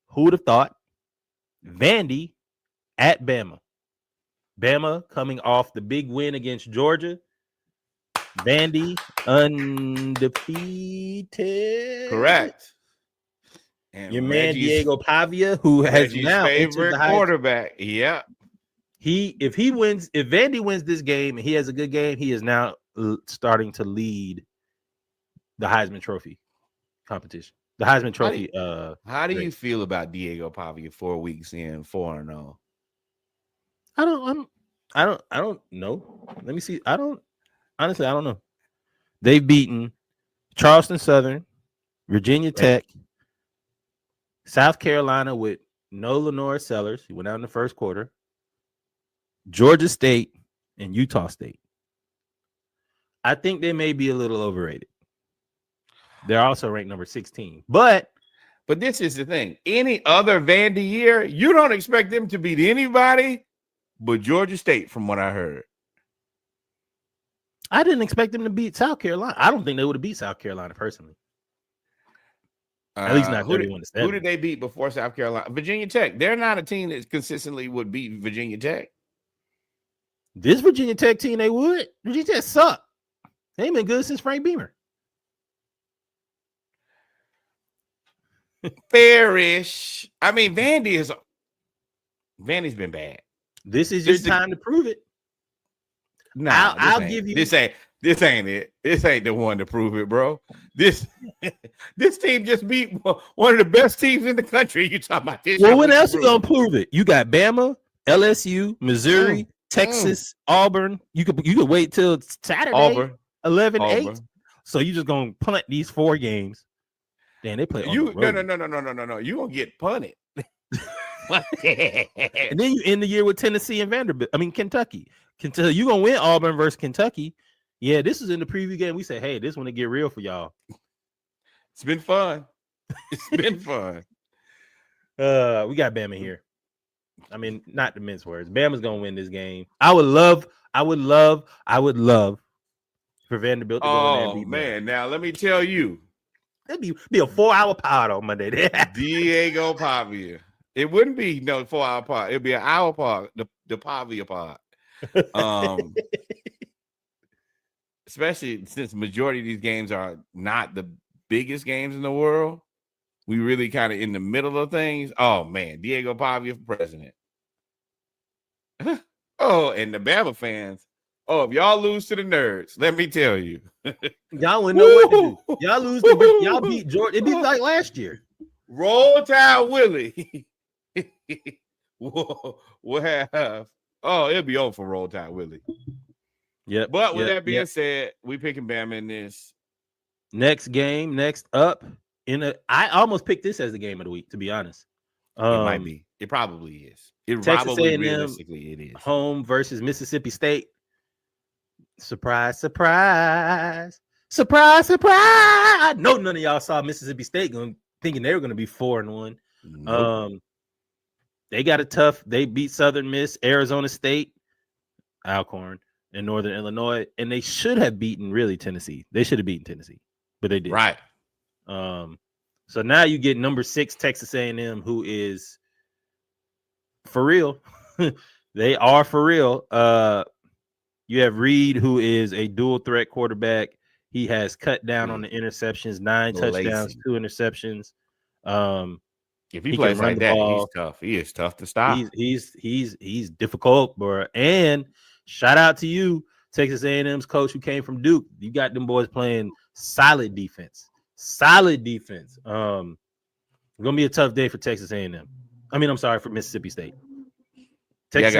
who would have thought? Vandy at Bama. Bama coming off the big win against Georgia. Vandy undefeated.
Correct.
And your man Diego Pavia, who has now
favorite quarterback. Yeah.
If Vandy wins this game and he has a good game, he is now starting to lead the Heisman Trophy competition. The Heisman Trophy.
How do you feel about Diego Pavia 4 weeks in, 4-0?
I don't know. Let me see. Honestly, I don't know. They've beaten Charleston Southern, Virginia Tech, South Carolina with no Lenore Sellers. He went out in the first quarter. Georgia State and Utah State. I think they may be a little overrated. They're also ranked number 16. But
this is the thing. Any other Vandy year, you don't expect them to beat anybody but Georgia State, from what I heard.
I didn't expect them to beat South Carolina. I don't think they would have beat South Carolina personally. At least not 31-7.
Who did they beat before South Carolina? Virginia Tech. They're not a team that consistently would beat Virginia Tech.
This Virginia Tech team, they would. Virginia Tech suck. They ain't been good since Frank Beamer.
Fairish. I mean, Vandy's been bad.
This is your time to prove it.
Nah, I'll give you this ain't it. This ain't the one to prove it, bro. This team just beat one of the best teams in the country. You talking about this?
Well, when else you gonna prove it? You got Bama, LSU, Missouri, Texas, Auburn. You could wait till Saturday,
Auburn,
11-8. So you just gonna punt these 4 games. Then they play.
No. You gonna get punted.
And then you end the year with Tennessee and Kentucky. Kentucky, you gonna win Auburn versus Kentucky. Yeah, this is in the preview game. We say, hey, this one to get real for y'all.
It's been fun. It's been fun.
We got Bama here. I mean, not to mince words. Bama's gonna win this game. I would love for Vanderbilt to go in there and beat
man. Now let me tell you.
It'd be a 4-hour pod on Monday.
Diego Pavia. It wouldn't be 4-hour pod. It'd be an hour pod. The Pavia pod. Especially since majority of these games are not the biggest games in the world. We really kind of in the middle of things. Oh man, Diego Pavia for president. And the Bama fans. Oh, if y'all lose to the nerds, let me tell you.
Y'all wouldn't know what to do. Y'all lose to y'all beat Georgia. It'd be like last year.
Roll Tide Willie. We'll have Oh, it'll be over for Roll Tide Willie.
Yep.
But with that being said, we picking Bama in this.
Next game, next up. I almost picked this as the game of the week, to be honest.
It might be. It probably is. It
Texas
probably
A&M
realistically it is.
Home versus Mississippi State. Surprise, surprise. Surprise, surprise. I know none of y'all saw Mississippi State thinking they were going to be 4-1. Nope. They got a tough. They beat Southern Miss, Arizona State, Alcorn, and Northern Illinois, and they should have beaten really Tennessee. They should have beaten Tennessee, but they didn't.
Right.
So now you get number 6 Texas A&M, who is for real. They are for real. You have Reed, who is a dual threat quarterback. He has cut down on the interceptions, 9 touchdowns, 2 interceptions.
If he plays like that, he's tough. He is tough to stop.
He's difficult, bro. And shout out to you, Texas A&M's coach who came from Duke. You got them boys playing solid defense. Solid defense. Gonna be a tough day for Texas A&M. I mean, I'm sorry, for Mississippi State. Texas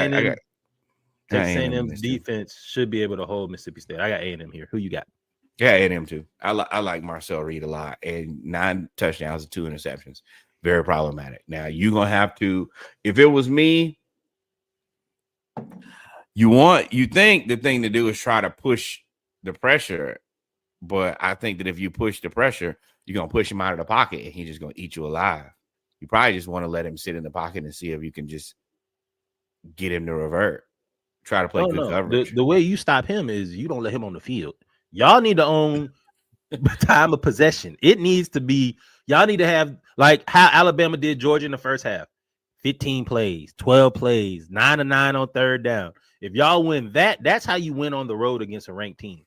A&M's defense should be able to hold Mississippi State. I got A&M here. Who you got?
Yeah, A&M too. I like Marcel Reed a lot, and 9 touchdowns and 2 interceptions. Very problematic. Now you're gonna have to. If it was me, you think the thing to do is try to push the pressure, but I think that if you push the pressure, you're gonna push him out of the pocket, and he's just gonna eat you alive. You probably just want to let him sit in the pocket and see if you can just get him to revert. Try to play good coverage.
The way you stop him is you don't let him on the field. Y'all need to own time of possession. It needs to be. Y'all need to have like how Alabama did Georgia in the first half. 15 plays, 12 plays, 9 of 9 on third down. If y'all win that's how you win on the road against a ranked team.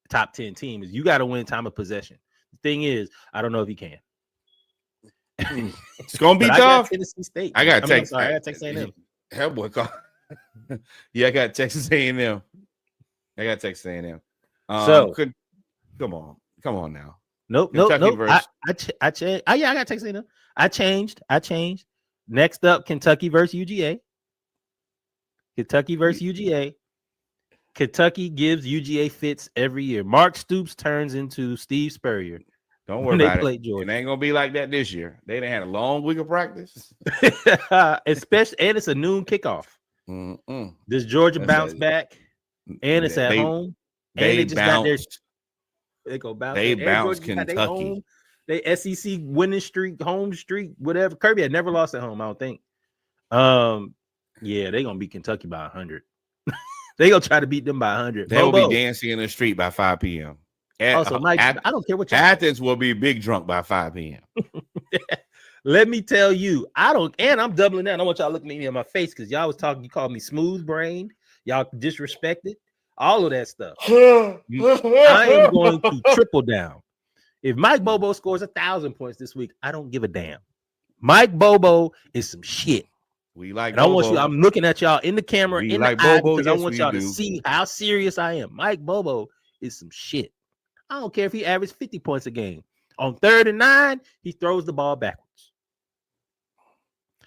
Top 10 team is you got to win time of possession. The thing is, I don't know if he can.
It's gonna be tough.
Tennessee State.
I got Texas
A&M.
Hell boy, yeah, I got Texas A&M. I got Texas A&M. Come on now.
Nope. I changed. I got Texas A&M. I changed. Next up, Kentucky versus UGA. Kentucky versus UGA. Kentucky gives UGA fits every year. Mark Stoops turns into Steve Spurrier.
Don't worry about it. Georgia. It ain't gonna be like that this year. They done had a long week of practice,
especially, and it's a noon kickoff. Does Georgia bounce back? And it's at home. And they just got their. They go bounce.
They bounce Kentucky.
They SEC winning streak, home streak, whatever. Kirby had never lost at home, I don't think. Yeah, they're gonna beat Kentucky by 100. They gonna try to beat them by 100.
They'll be dancing in the street by 5 p.m.
Also, Mike, I don't care what
Athens will be big drunk by 5 p.m.
Let me tell you, I'm doubling down. I want y'all looking at me in my face because y'all was talking. You called me smooth brained. Y'all disrespected all of that stuff. I am going to triple down. If Mike Bobo scores 1,000 points this week, I don't give a damn. Mike Bobo is some shit.
We like.
And I want you. I'm looking at y'all in the camera
we
in
like
the eye
Bobo,
because I want y'all to see how serious I am. Mike Bobo is some shit. I don't care if he averaged 50 points a game. On 3rd and 9, he throws the ball backwards.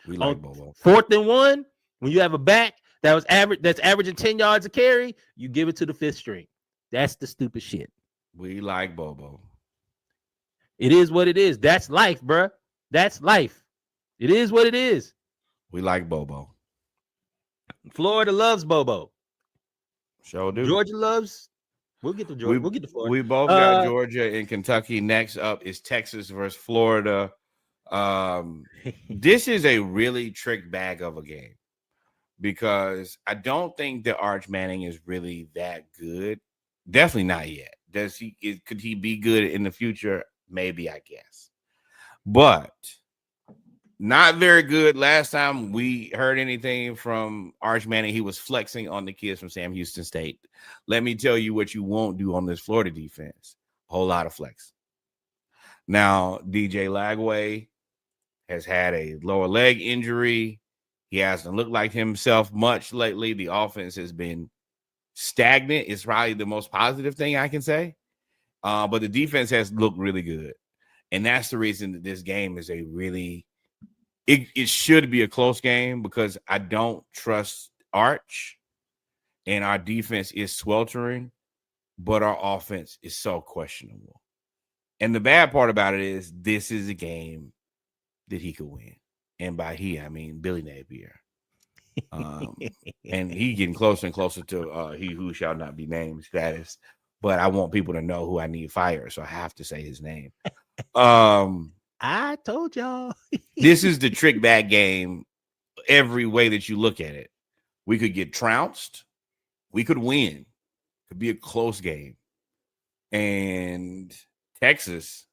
We like Bobo.
4th and 1, when you have a back that's averaging 10 yards a carry, you give it to the 5th string. That's the stupid shit.
We like Bobo.
It is what it is. That's life, bruh. That's life. It is what it is.
We like Bobo.
Florida loves Bobo.
Sure do.
Georgia loves. We'll get to Georgia. We'll get to Florida.
We both got Georgia and Kentucky. Next up is Texas versus Florida. This is a really trick bag of a game because I don't think that Arch Manning is really that good. Definitely not yet. Could he be good in the future? Maybe, I guess. But not very good. Last time we heard anything from Arch Manning, he was flexing on the kids from Sam Houston State. Let me tell you what you won't do on this Florida defense. A whole lot of flex. Now, DJ Lagway has had a lower leg injury. He hasn't looked like himself much lately. The offense has been stagnant. It's probably the most positive thing I can say. But the defense has looked really good. And that's the reason that this game is it should be a close game because I don't trust arch, and our defense is sweltering, but our offense is so questionable. And the bad part about it is this is a game that he could win. And by he, I mean Billy Napier. And he getting closer and closer to he who shall not be named status. But I want people to know who I need fired, so I have to say his name.
I told y'all.
This is the trick bag game every way that you look at it. We could get trounced. We could win. Could be a close game. And Texas,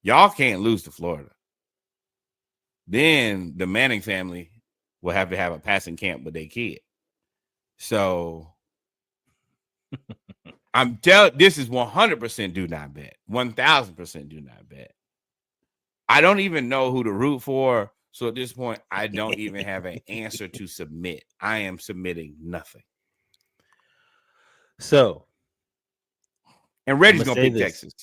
y'all can't lose to Florida. Then the Manning family will have to have a passing camp with their kid. So I'm telling, this is 100% do not bet. 1,000% do not bet. I don't even know who to root for. So at this point, I don't even have an answer to submit. I am submitting nothing.
So,
and Reggie's going to pick Texas.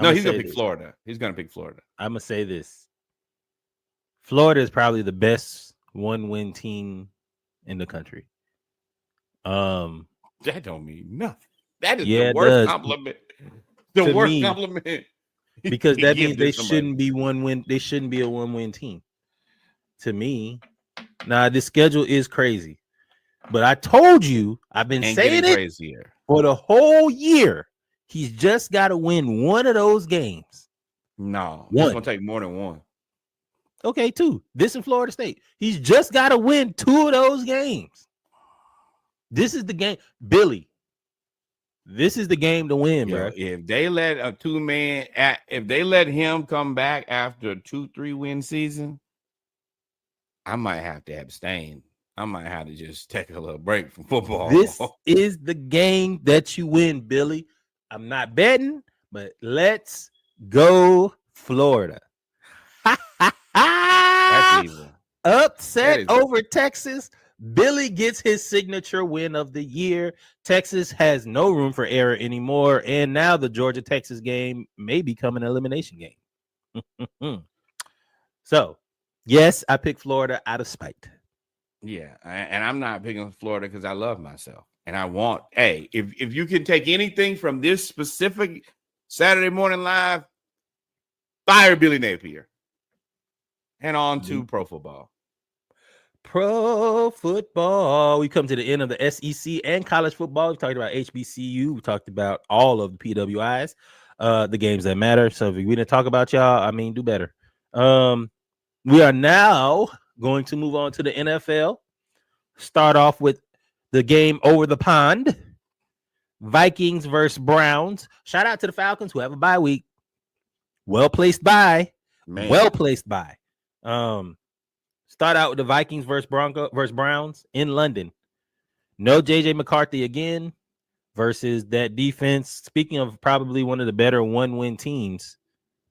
No, he's going to pick Florida. He's going to pick Florida.
I'm going to say this. Florida is probably the best one-win team in the country.
That don't mean nothing. That is the worst compliment. The worst compliment.
Because that means they shouldn't be one-win. They shouldn't be a one-win team. To me, now the schedule is crazy. But I told you, I've been saying it crazier for the whole year. He's just got to win one of those games.
No, it's going to take more than one.
Okay, two. This in Florida State. He's just got to win two of those games. This is the game. Billy, this is the game to win, bro.
If they let a two-man, if they let him come back after a 2-3 win season, I might have to abstain. I might have to just take a little break from football.
This is the game that you win, Billy. I'm not betting, but let's go Florida.
That's evil.
Upset over Texas. Billy gets his signature win of the year. Texas has no room for error anymore. And now the Georgia-Texas game may become an elimination game. So, yes, I picked Florida out of spite.
Yeah, and I'm not picking Florida because I love myself. And I want, hey, if you can take anything from this specific Saturday Morning Live, fire Billy Napier. And on to pro football.
Pro football. We come to the end of the SEC and college football. We talked about HBCU. We talked about all of the PWIs, the games that matter. So if we didn't talk about y'all, I mean, do better. We are now going to move on to the NFL. Start off with the game over the pond. Vikings versus Browns. Shout out to the Falcons who have a bye week. Well placed bye. Man. Well placed bye. Start out with the Vikings versus Browns in London. No JJ McCarthy again versus that defense. Speaking of probably one of the better one-win teams.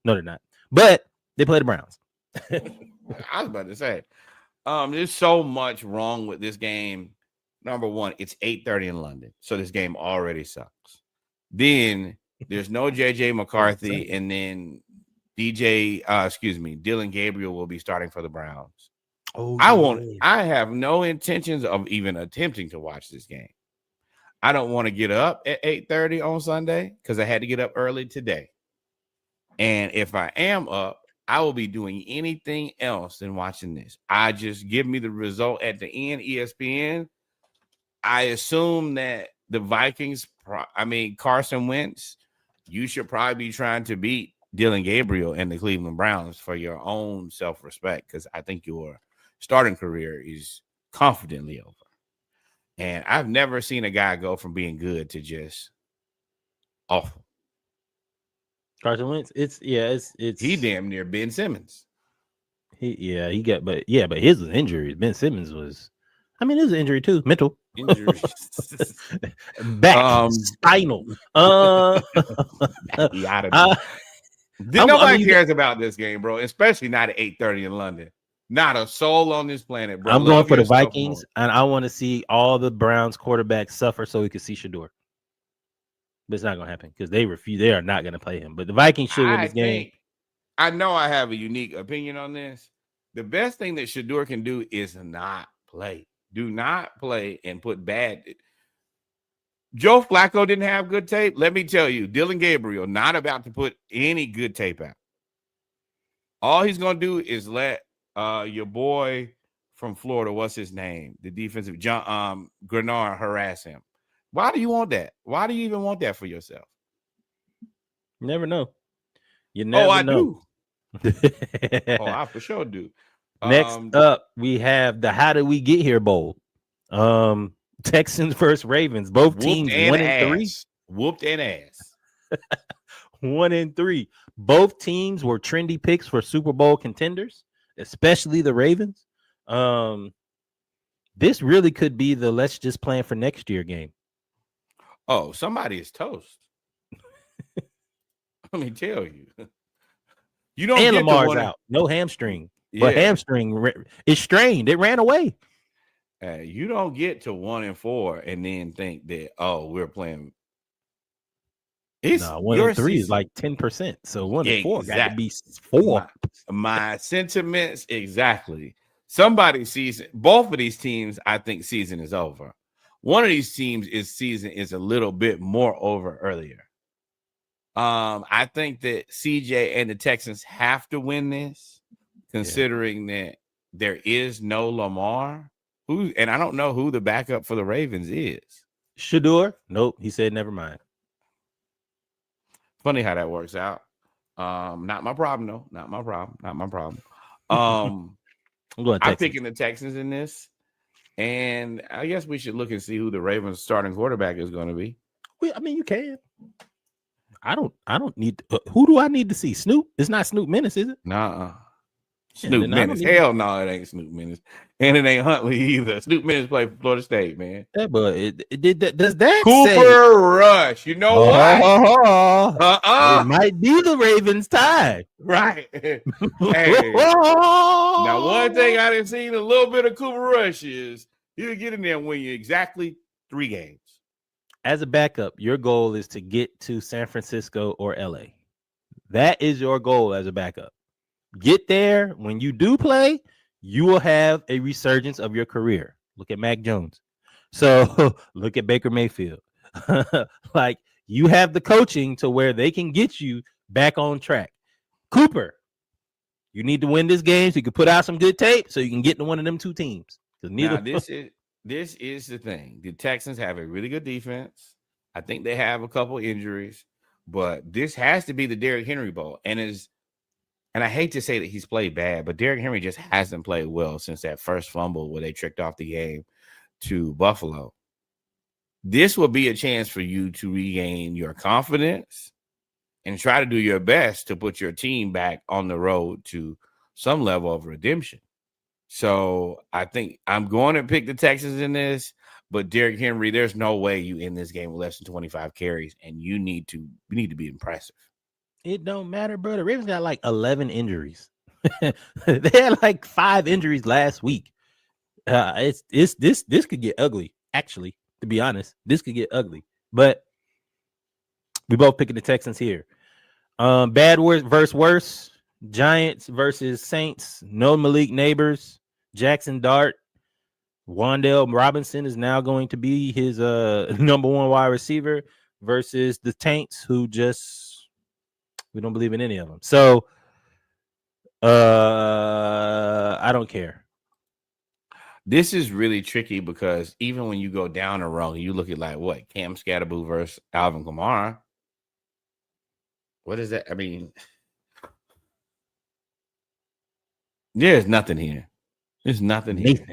No, they're not. But they play the Browns.
I was about to say, there's so much wrong with this game. Number one, it's 8:30 in London, so this game already sucks. Then there's no JJ McCarthy, and then Dylan Gabriel will be starting for the Browns. Oh, I have no intentions of even attempting to watch this game. I don't want to get up at 8:30 on Sunday because I had to get up early today. And if I am up, I will be doing anything else than watching this. I just give me the result at the end, ESPN. I assume that the Vikings, Carson Wentz, you should probably be trying to beat Dylan Gabriel and the Cleveland Browns for your own self-respect, because I think your starting career is confidently over. And I've never seen a guy go from being good to just awful.
Carson Wentz, it's
he damn near Ben Simmons.
But his was injury. Ben Simmons was, it was an injury too, mental
injuries,
back, spinal.
Nobody cares about this game, bro. Especially not at 8:30 in London. Not a soul on this planet, bro.
I'm going for the Vikings, and I want to see all the Browns quarterbacks suffer so we can see Shador. But it's not going to happen because they refuse. They are not going to play him. But the Vikings should win this game.
I know I have a unique opinion on this. The best thing that Shador can do is not play. Do not play and put bad. Joe Flacco didn't have good tape. Let me tell you, Dylan Gabriel not about to put any good tape out. All he's going to do is let your boy from Florida, what's his name? The defensive John Grenard harass him. Why do you want that? Why do you even want that for yourself?
You never know. You never
Oh, I
know.
do. Oh, I for sure do.
Next up, we have the How Did We Get Here Bowl. Texans versus Ravens. Both teams 1-3.
Whooped and ass.
1-3. Both teams were trendy picks for Super Bowl contenders, especially the Ravens. This really could be the let's just plan for next year game.
Oh, somebody is toast. Let me tell you. You don't
and
get
Lamar's out. No hamstring.
Yeah.
But hamstring is strained. It ran away.
You don't get to 1-4 and then think that, oh, we're playing.
No, 1-3 is like 10%. So 1-4 got to be 4.
My sentiments, exactly. Somebody's season, both of these teams, I think season is over. One of these teams' season is a little bit more over earlier. I think that CJ and the Texans have to win this, considering that there is no Lamar. And I don't know who the backup for the Ravens is.
Shador? Nope. He said never mind.
Funny how that works out. Not my problem, though. Not my problem. I'm picking the Texans in this. And I guess we should look and see who the Ravens starting quarterback is going to be.
Well, I mean, you can. I don't need who do I need to see? Snoop? It's not Snoop Menace, is it?
Nah. Snoop Menace. Hell no, it ain't Snoop Menace. And it ain't Huntley either. Snoop Menace played for Florida State, man.
Yeah, but it did that. Does that
Cooper Rush? You know what?
It might be the Ravens' tie.
Right. Hey. Now, one thing I didn't see a little bit of Cooper Rush is he'll get in there and win you exactly 3 games.
As a backup, your goal is to get to San Francisco or LA. That is your goal as a backup. Get there. When you do play, you will have a resurgence of your career. Look at Mac Jones. So look at Baker Mayfield. Like, you have the coaching to where they can get you back on track. Cooper, you need to win this game so you can put out some good tape so you can get to one of them 2 teams.
Now, this is the thing. The Texans have a really good defense. I think they have a couple injuries, but this has to be the Derrick Henry Bowl. And I hate to say that he's played bad, but Derrick Henry just hasn't played well since that first fumble where they tricked off the game to Buffalo. This will be a chance for you to regain your confidence and try to do your best to put your team back on the road to some level of redemption. So I think I'm going to pick the Texans in this, but Derrick Henry, there's no way you end this game with less than 25 carries, and you need to be impressive. It
don't matter, bro. The Ravens got like 11 injuries. They had like 5 injuries last week. This could get ugly. Actually, to be honest, this could get ugly. But we both picking the Texans here. Bad versus worse. Giants versus Saints. No Malik Neighbors. Jackson Dart. Wan'Dale Robinson is now going to be his number 1 wide receiver versus the Saints, who we don't believe in any of them. So I don't care.
This is really tricky because even when you go down the road, you look at like what Cam Scatterboo versus Alvin Kamara. What is that? I mean, there's nothing here. There's nothing here.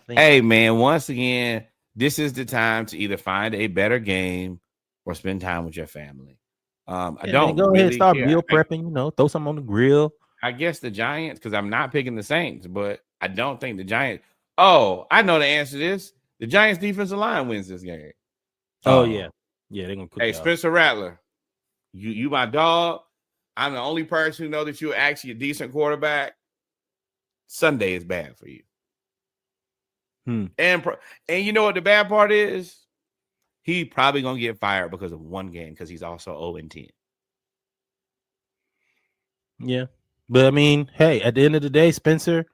Hey, man, once again, this is the time to either find a better game or spend time with your family. I don't
go ahead and start meal prepping, throw something on the grill.
I guess the Giants, because I'm not picking the Saints, but I don't think the Giants. Oh, I know the answer to this. The Giants defensive line wins this game.
Oh, yeah. Yeah, they're gonna cook.
Hey, Spencer Rattler, you my dog. I'm the only person who know that you're actually a decent quarterback. Sunday is bad for you. And you know what the bad part is? He probably gonna get fired because of one game because he's also 0-10.
Yeah, but I mean, hey, at the end of the day, Spencer,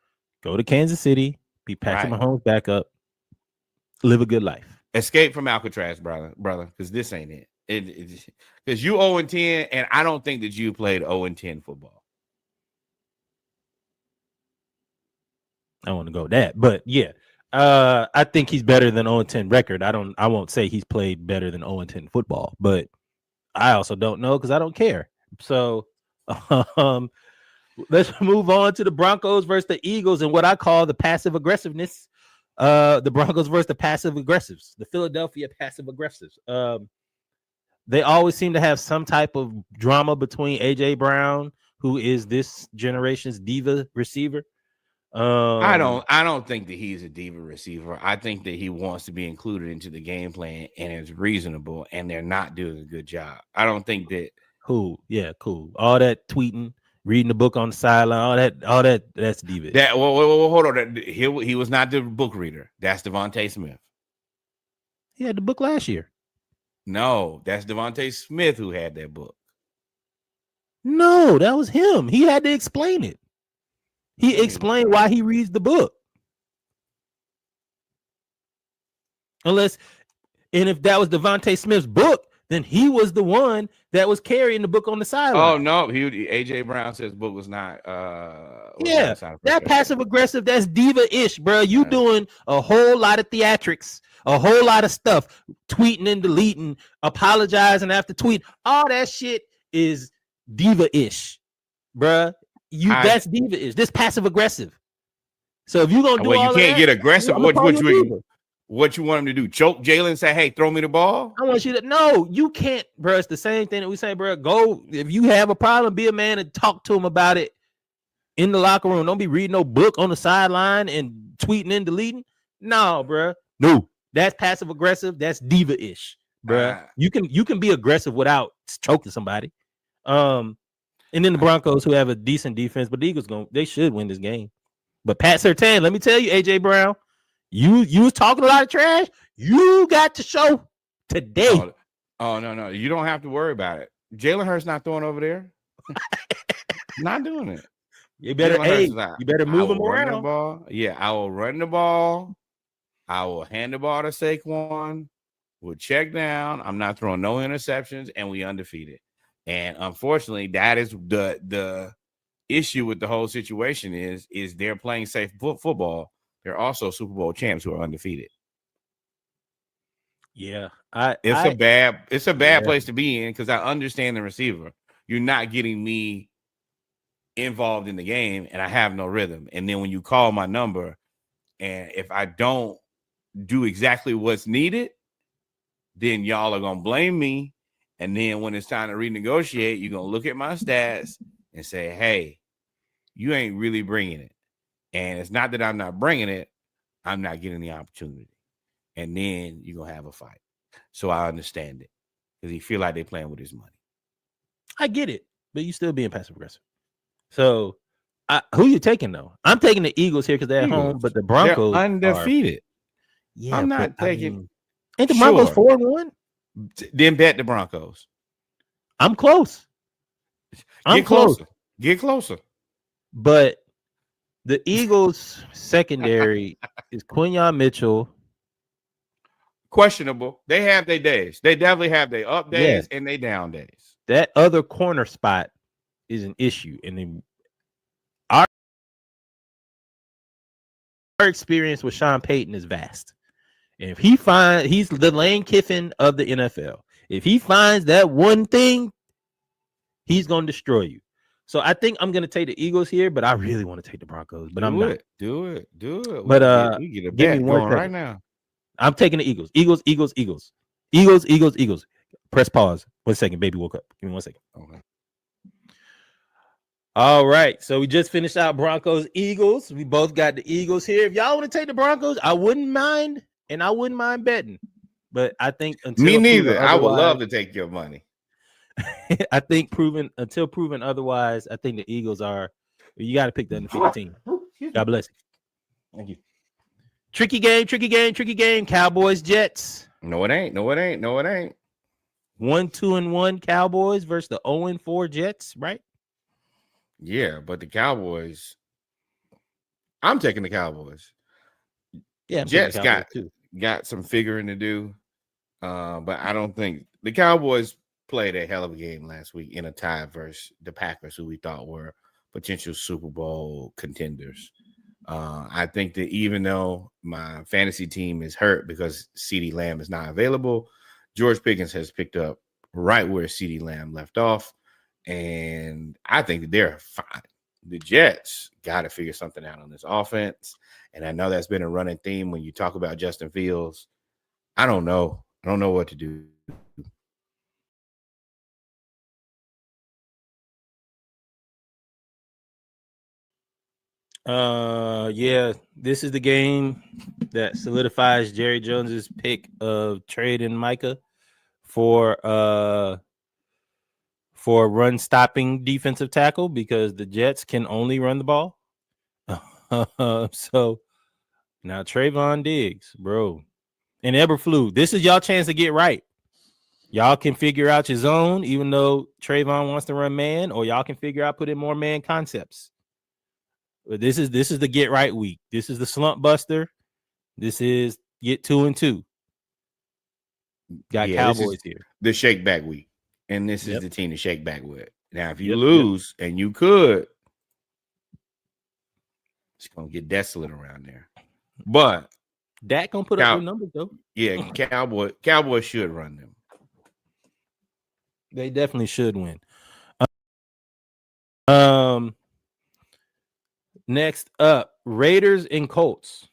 go to Kansas City, be Patrick Mahomes back up, live a good life.
Escape from Alcatraz, brother, because this ain't it. Because you 0-10, and I don't think that you played 0-10 football.
I want to go that, but yeah, I think he's better than 0-10 record. I won't say he's played better than 0-10 football, but I also don't know because I don't care. So, let's move on to the Broncos versus the Eagles and what I call the passive aggressiveness. The Broncos versus the passive aggressives, the Philadelphia passive aggressives. They always seem to have some type of drama between AJ Brown, who is this generation's diva receiver.
I don't think that he's a diva receiver. I think that he wants to be included into the game plan and it's reasonable, and they're not doing a good job. I don't think that.
Cool. Yeah, cool. All that tweeting, reading the book on the sideline, all that's diva.
That hold on. He was not the book reader. That's Devontae Smith.
He had the book last year.
No, that's Devontae Smith who had that book.
No, that was him. He had to explain it. He explained why he reads the book. And if that was Devontae Smith's book, then he was the one that was carrying the book on the sideline.
Oh no, AJ Brown says book was not.
That passive aggressive, that's diva-ish, bro. You doing a whole lot of theatrics, a whole lot of stuff, tweeting and deleting, apologizing after tweet. All that shit is diva-ish, bro. That's diva-ish. This passive aggressive. So if you're gonna do all
you can't
that,
get aggressive. What you want him to do? Choke Jalen and say, "Hey, throw me the ball."
I want you to. No, you can't, bro. It's the same thing that we say, bro. Go if you have a problem, be a man and talk to him about it in the locker room. Don't be reading no book on the sideline and tweeting and deleting. No, bro. No, that's passive aggressive. That's diva-ish, bro. You can be aggressive without choking somebody. And then the Broncos, who have a decent defense, but the Eagles they should win this game. But Pat Surtain, let me tell you, AJ Brown, you was talking a lot of trash. You got to show today.
Oh no, you don't have to worry about it. Jalen Hurts not throwing over there. Not doing it.
You better move him around.
The ball. Yeah, I will run the ball. I will hand the ball to Saquon. We'll check down. I'm not throwing no interceptions, and we undefeated. And unfortunately, that is the issue with the whole situation is they're playing safe football. They're also Super Bowl champs who are undefeated.
Yeah,
it's a bad place to be in because I understand the receiver. You're not getting me involved in the game, and I have no rhythm. And then when you call my number, and if I don't do exactly what's needed, then y'all are gonna blame me. And then when it's time to renegotiate, you're going to look at my stats and say, hey, you ain't really bringing it. And it's not that I'm not bringing it. I'm not getting the opportunity. And then you're going to have a fight. So I understand it because he feel like they're playing with his money.
I get it, but you still being passive aggressive. So who you taking, though? I'm taking the Eagles here because they're at home, but the Broncos
are undefeated.
Yeah,
I'm not taking.
Ain't the Broncos 4-1?
Then bet the Broncos.
I'm close.
Get closer.
But the Eagles secondary is Quinyon Mitchell.
Questionable. They have their days. They definitely have their up days and their down days.
That other corner spot is an issue. And then our experience with Sean Payton is vast. And if he's the Lane Kiffin of the NFL. If he finds that one thing, he's going to destroy you. So I think I'm going to take the Eagles here, but I really want to take the Broncos. But I'm not.
Do it.
But
we get a bet going right now.
I'm taking the Eagles. Eagles. Press pause. 1 second. Baby woke up. Give me 1 second.
Okay.
All right. So we just finished out Broncos, Eagles. We both got the Eagles here. If y'all want to take the Broncos, I wouldn't mind. And I wouldn't mind betting, but I think
me neither. I would love to take your money.
I think until proven otherwise, I think the Eagles are. You got to pick the undefeated team. God bless you. Thank you. Tricky game. Cowboys, Jets.
No, it ain't.
1-2-1 Cowboys versus the 0-4 Jets, right?
Yeah, but the Cowboys. I'm taking the Cowboys.
Yeah,
Jets got got some figuring to do. But I don't think the Cowboys played a hell of a game last week in a tie versus the Packers, who we thought were potential Super Bowl contenders. I think that even though my fantasy team is hurt because CeeDee Lamb is not available, George Pickens has picked up right where CeeDee Lamb left off. And I think that they're fine. The Jets got to figure something out on this offense. And I know that's been a running theme when you talk about Justin Fields. I don't know. I don't know what to do.
Yeah, this is the game that solidifies Jerry Jones's pick of trading Micah for run stopping defensive tackle because the Jets can only run the ball. So now Trayvon Diggs, bro, and Eberflus, this is y'all chance to get right. Y'all can figure out your zone, even though Trayvon wants to run man, or y'all can figure out put in more man concepts. But this is the get right week. This is the slump buster. This is get 2-2. Got Cowboys here.
The shake back week. And this is the team to shake back with. Now, if you lose, and you could, it's gonna get desolate around there. But
Dak gonna put up good numbers though.
Yeah, Cowboys should run them.
They definitely should win. Next up, Raiders and Colts.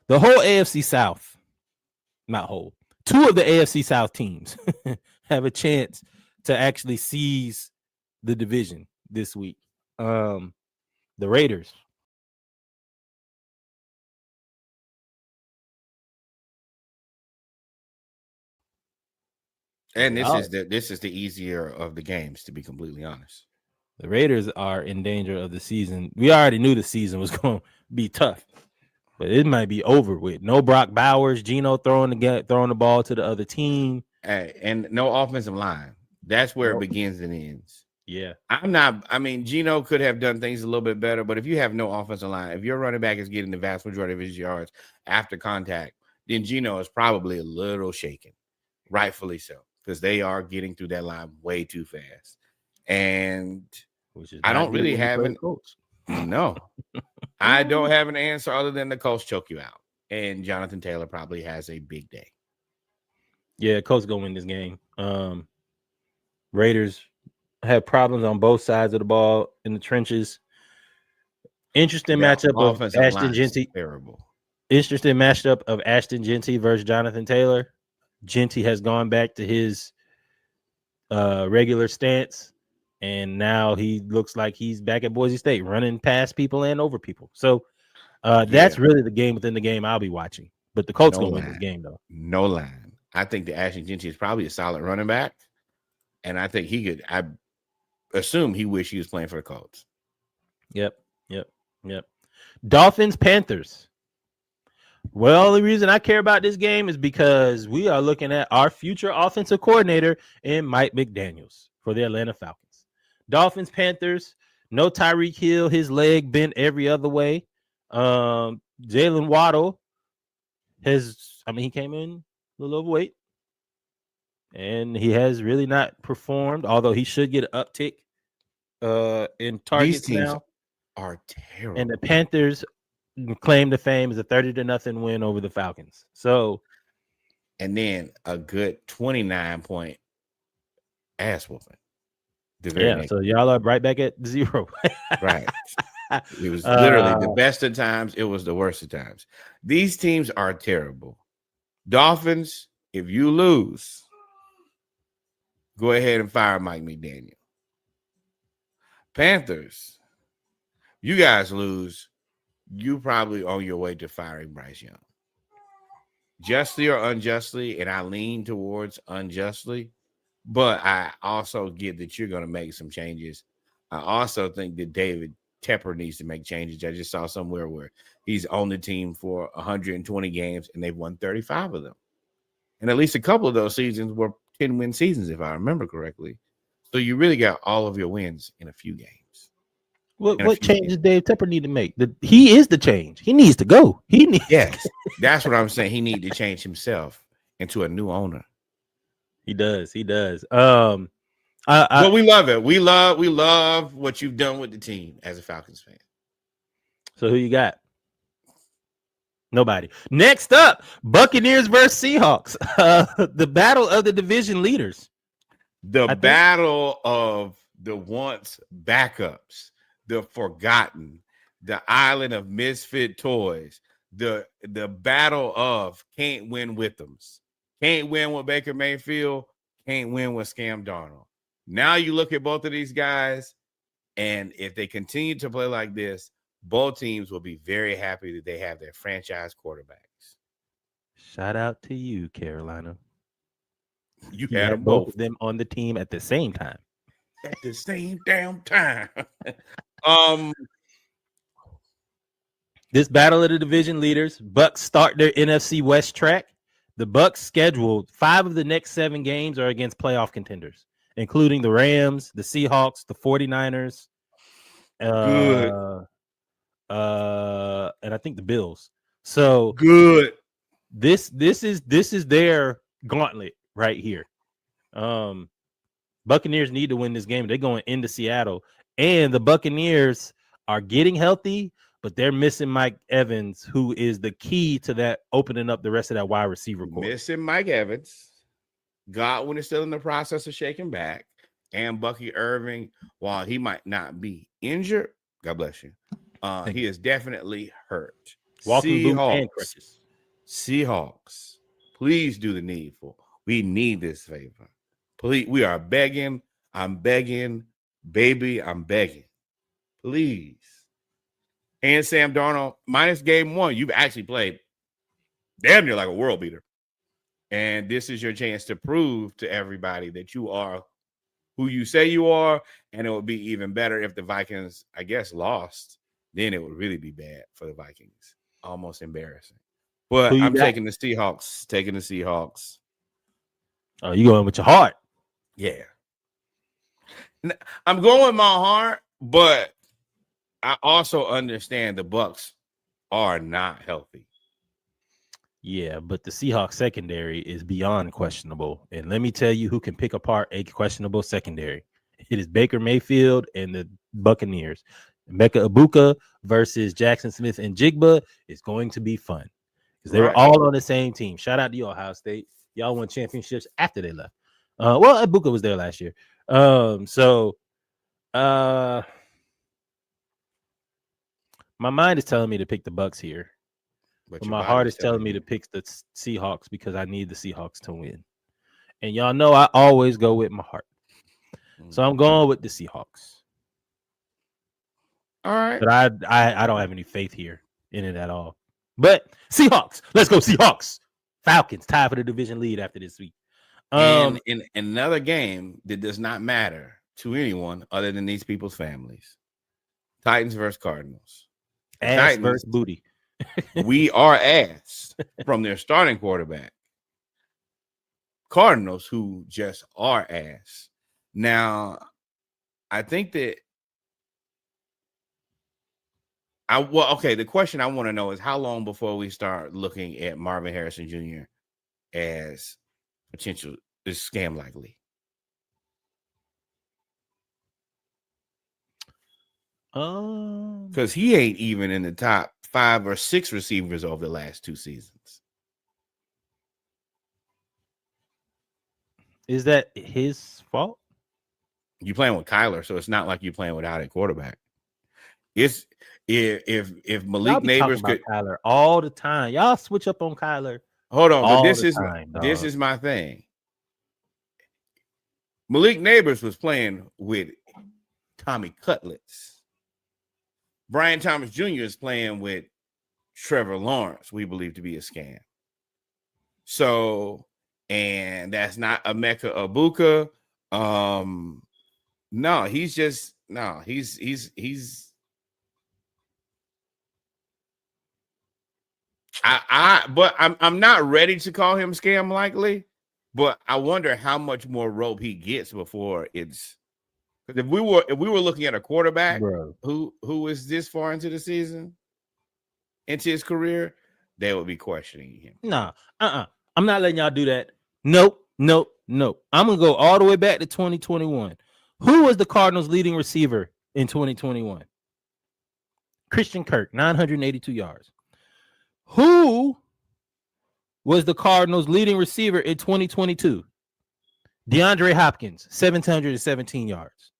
The whole AFC South, not whole, two of the AFC South teams have a chance to actually seize the division this week. The Raiders.
And this is the easier of the games, to be completely honest.
The Raiders are in danger of the season. We already knew the season was going to be tough, but it might be over with. No Brock Bowers, Geno throwing the ball to the other team,
and no offensive line. That's where it begins and ends.
Yeah,
Geno could have done things a little bit better, but if you have no offensive line, if your running back is getting the vast majority of his yards after contact, then Geno is probably a little shaken, rightfully so, because they are getting through that line way too fast. And I don't really have no. I don't have an answer other than the Colts choke you out, and Jonathan Taylor probably has a big day.
Yeah, Colts gonna win this game. Raiders have problems on both sides of the ball in the trenches. Interesting matchup of Ashton Jeanty.
Terrible.
Interesting matchup of Ashton Jeanty versus Jonathan Taylor. Jeanty has gone back to his regular stance, and now he looks like he's back at Boise State, running past people and over people. So that's really the game within the game I'll be watching. But the Colts gonna win this game, though.
No line. I think that Ashton Jeanty is probably a solid running back, and I think he could. I assume he wished he was playing for the Colts.
Yep. Dolphins, Panthers. Well, the reason I care about this game is because we are looking at our future offensive coordinator in Mike McDaniels for the Atlanta Falcons. Dolphins, Panthers, no Tyreek Hill, his leg bent every other way. Jalen Waddle he came in a little overweight, and he has really not performed, although he should get an uptick in targets. These teams now
are terrible.
And the Panthers claim to fame as a 30-0 win over the Falcons. So,
and then a good 29-point ass whooping.
So y'all are right back at 0.
Right. It was literally the best of times. It was the worst of times. These teams are terrible. Dolphins, if you lose, go ahead and fire Mike McDaniel. Panthers, you guys lose, you probably on your way to firing Bryce Young. Justly or unjustly, and I lean towards unjustly, but I also get that you're going to make some changes. I also think that David Tepper needs to make changes. I just saw somewhere where he's on the team for 120 games, and they've won 35 of them. And at least a couple of those seasons were 10-win seasons, if I remember correctly. So you really got all of your wins in a few games.
What changes Dave Tepper need to make? He is the change. He needs to go. He needs.
Yes, that's what I'm saying. He need to change himself into a new owner.
He does. He does.
But we love it. We love what you've done with the team as a Falcons fan.
So who you got? Nobody. Next up, Buccaneers versus Seahawks. The battle of the division leaders.
The battle of the once backups, the forgotten, the island of misfit toys, the battle of can't win with them. Can't win with Baker Mayfield, can't win with Scam Darnold. Now you look at both of these guys, and if they continue to play like this, both teams will be very happy that they have their franchise quarterbacks.
Shout out to you, Carolina.
You had both
of them on the team at the same time.
At the same damn time.
This battle of the division leaders, Bucs start their NFC West track. The Bucs scheduled 5 of the next 7 games are against playoff contenders, including the Rams, the Seahawks, the 49ers, and I think the Bills. So
good.
This is their gauntlet right here. Buccaneers need to win this game. They're going into Seattle, and the Buccaneers are getting healthy, but they're missing Mike Evans, who is the key to that opening up the rest of that wide receiver core.
Missing Mike Evans. Godwin is still in the process of shaking back, and Bucky Irving, while he might not be injured, God bless you, he is definitely hurt. Seahawks, please do the needful. We need this favor. Please, we are begging. I'm begging, baby. I'm begging. Please. And Sam Darnold, minus game 1, you've actually played damn near like a world beater. And this is your chance to prove to everybody that you are who you say you are. And it would be even better if the Vikings, I guess, lost. Then it would really be bad for the Vikings. Almost embarrassing. But I'm taking the Seahawks.
Oh, you going with your heart?
Yeah. I'm going with my heart, but I also understand the Bucs are not healthy.
Yeah, but the Seahawks secondary is beyond questionable. And let me tell you who can pick apart a questionable secondary. It is Baker Mayfield and the Buccaneers. Emeka Egbuka versus Jackson Smith and Jigba is going to be fun because they were all on the same team. Shout out to you, Ohio State. Y'all won championships after they left. Well, Egbuka was there last year. My mind is telling me to pick the Bucs here. But my heart is telling me to pick the Seahawks because I need the Seahawks to win. And y'all know I always go with my heart. So I'm going with the Seahawks.
All right.
But I don't have any faith here in it at all. But Seahawks. Let's go Seahawks. Falcons tied for the division lead after this week.
And in another game that does not matter to anyone other than these people's families. Titans versus Cardinals.
Ass
Titans
versus booty.
We are ass from their starting quarterback. Cardinals, who just are ass. Now, I think that the question I want to know is how long before we start looking at Marvin Harrison Jr. as potential is scam likely? Because he ain't even in the top 5 or 6 receivers over the last 2 seasons.
Is that his fault?
You playing with Kyler, so it's not like you're playing without a quarterback. It's if Malik Neighbors could
Kyler all the time. Y'all switch up on Kyler.
Hold on, but this is my thing. Malik Neighbors was playing with Tommy Cutlets. Brian Thomas Jr. is playing with Trevor Lawrence, we believe to be a scam. So, and that's not Emeka Egbuka. But I'm not ready to call him scam likely, but I wonder how much more rope he gets before it's Because if we were looking at a quarterback
Bro.
who is this far into the season, into his career, they would be questioning him.
Nah, I'm not letting y'all do that. Nope. I'm gonna go all the way back to 2021. Who was the Cardinals' leading receiver in 2021? Christian Kirk, 982 yards. Who was the Cardinals' leading receiver in 2022? DeAndre Hopkins, 717 yards.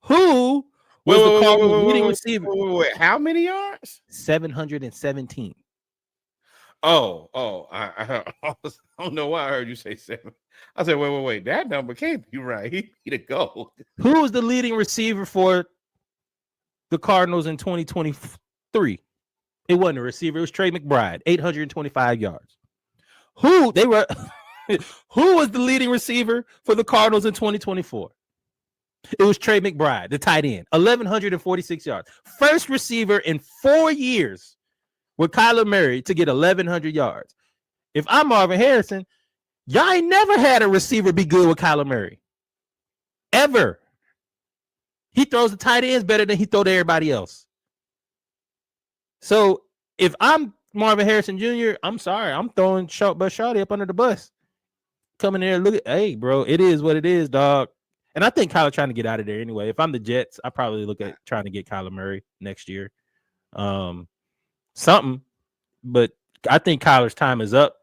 Who was the Cardinals' leading receiver?
Wait, how many yards?
717.
I don't know why I heard you say 7. I said, wait. That number can't be right. He need to go.
Who was the leading receiver for the Cardinals in 2023? It wasn't a receiver. It was Trey McBride, 825 yards. Who was the leading receiver for the Cardinals in 2024? It was Trey McBride, the tight end, 1,146 yards. First receiver in 4 years with Kyler Murray to get 1,100 yards. If I'm Marvin Harrison, y'all ain't never had a receiver be good with Kyler Murray. Ever. He throws the tight ends better than he throws to everybody else. So if I'm Marvin Harrison Jr., I'm sorry. I'm throwing Shawty up under the bus. Coming there, look at, hey, bro, it is what it is, dog. And I think Kyler trying to get out of there anyway. If I'm the Jets, I probably look at trying to get Kyler Murray next year. Something. But I think Kyler's time is up.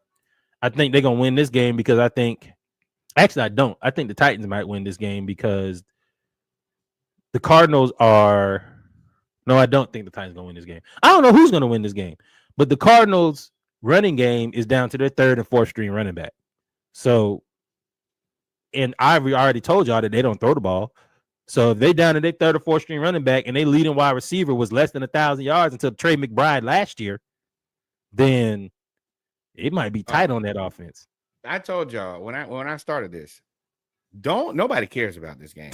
I think they're going to win this game because I think the Titans might win this game because the Cardinals are – no, I don't think the Titans are going to win this game. I don't know who's going to win this game, but the Cardinals' running game is down to their third and fourth string running back. So, and I already told y'all that they don't throw the ball. So if they down to their third or fourth string running back and they leading wide receiver was less than 1,000 yards until Trey McBride last year, then it might be tight on that offense.
I told y'all when I started this, nobody cares about this game.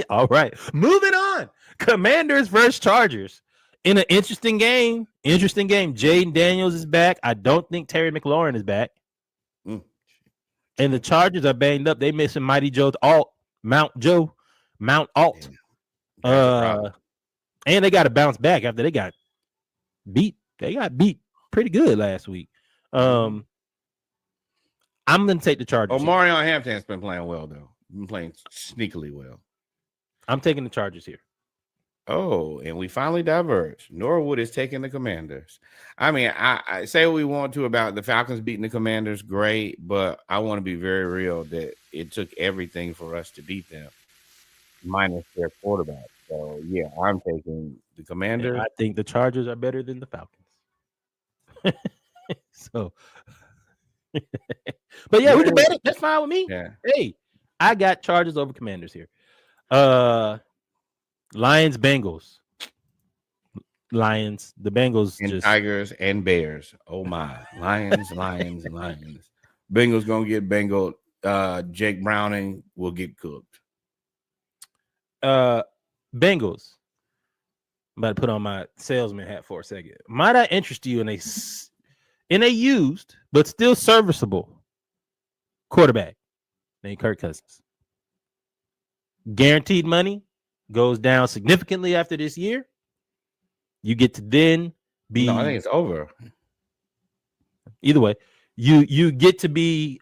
All right, moving on. Commanders versus Chargers in an interesting game. Jaden Daniels is back. I don't think Terry McLaurin is back. And the Chargers are banged up. They missing Mighty Joe Mount Alt. And they got to bounce back after they got beat. They got beat pretty good last week. I'm going to take the Chargers.
Marion Hampton's been playing well, though. Been playing sneakily well.
I'm taking the Chargers here.
Oh, and we finally diverge. Norwood is taking the Commanders. I mean, I say what we want to about the Falcons beating the Commanders, great, but I want to be very real that it took everything for us to beat them, minus their quarterback. So, yeah, I'm taking the Commanders.
And I think the Chargers are better than the Falcons. So, but yeah, we can bet it. That's fine with me.
Yeah.
Hey, I got Chargers over Commanders here. Lions, Bengals. Lions, the Bengals,
and Tigers and Bears. Oh my, Lions. Bengals gonna get Bengal. Jake Browning will get cooked.
Bengals. I'm about to put on my salesman hat for a second. Might I interest you in a used but still serviceable quarterback named Kirk Cousins? Guaranteed money goes down significantly after this year. You get to then be.
No, I think it's over.
Either way, you get to be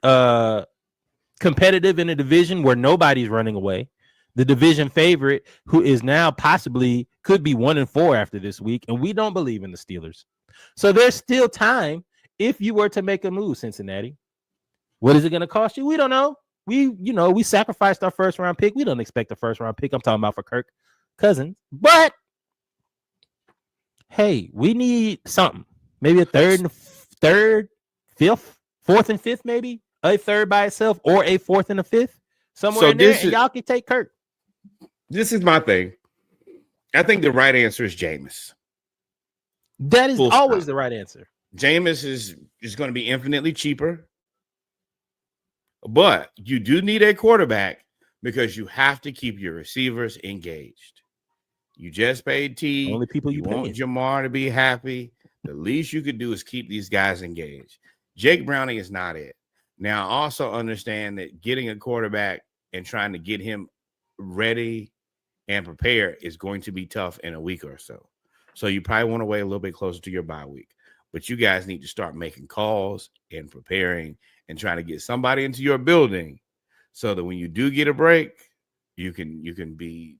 competitive in a division where nobody's running away. The division favorite, who is now possibly could be 1-4 after this week, and we don't believe in the Steelers. So there's still time if you were to make a move, Cincinnati. What is it going to cost you? We don't know. We sacrificed our first round pick. We don't expect a first round pick. I'm talking about for Kirk Cousins. But hey, we need something. Maybe a fourth and fifth, maybe a third by itself, or a fourth and a fifth somewhere in there. And y'all can take Kirk.
This is my thing. I think the right answer is Jameis.
That is always the right answer.
Jameis is going to be infinitely cheaper. But you do need a quarterback because you have to keep your receivers engaged. You just paid T.
Only people you
want Jamar to be happy. The least you could do is keep these guys engaged. Jake Browning is not it. Now, also understand that getting a quarterback and trying to get him ready and prepared is going to be tough in a week or so. So you probably want to wait a little bit closer to your bye week. But you guys need to start making calls and preparing and trying to get somebody into your building so that when you do get a break, you can be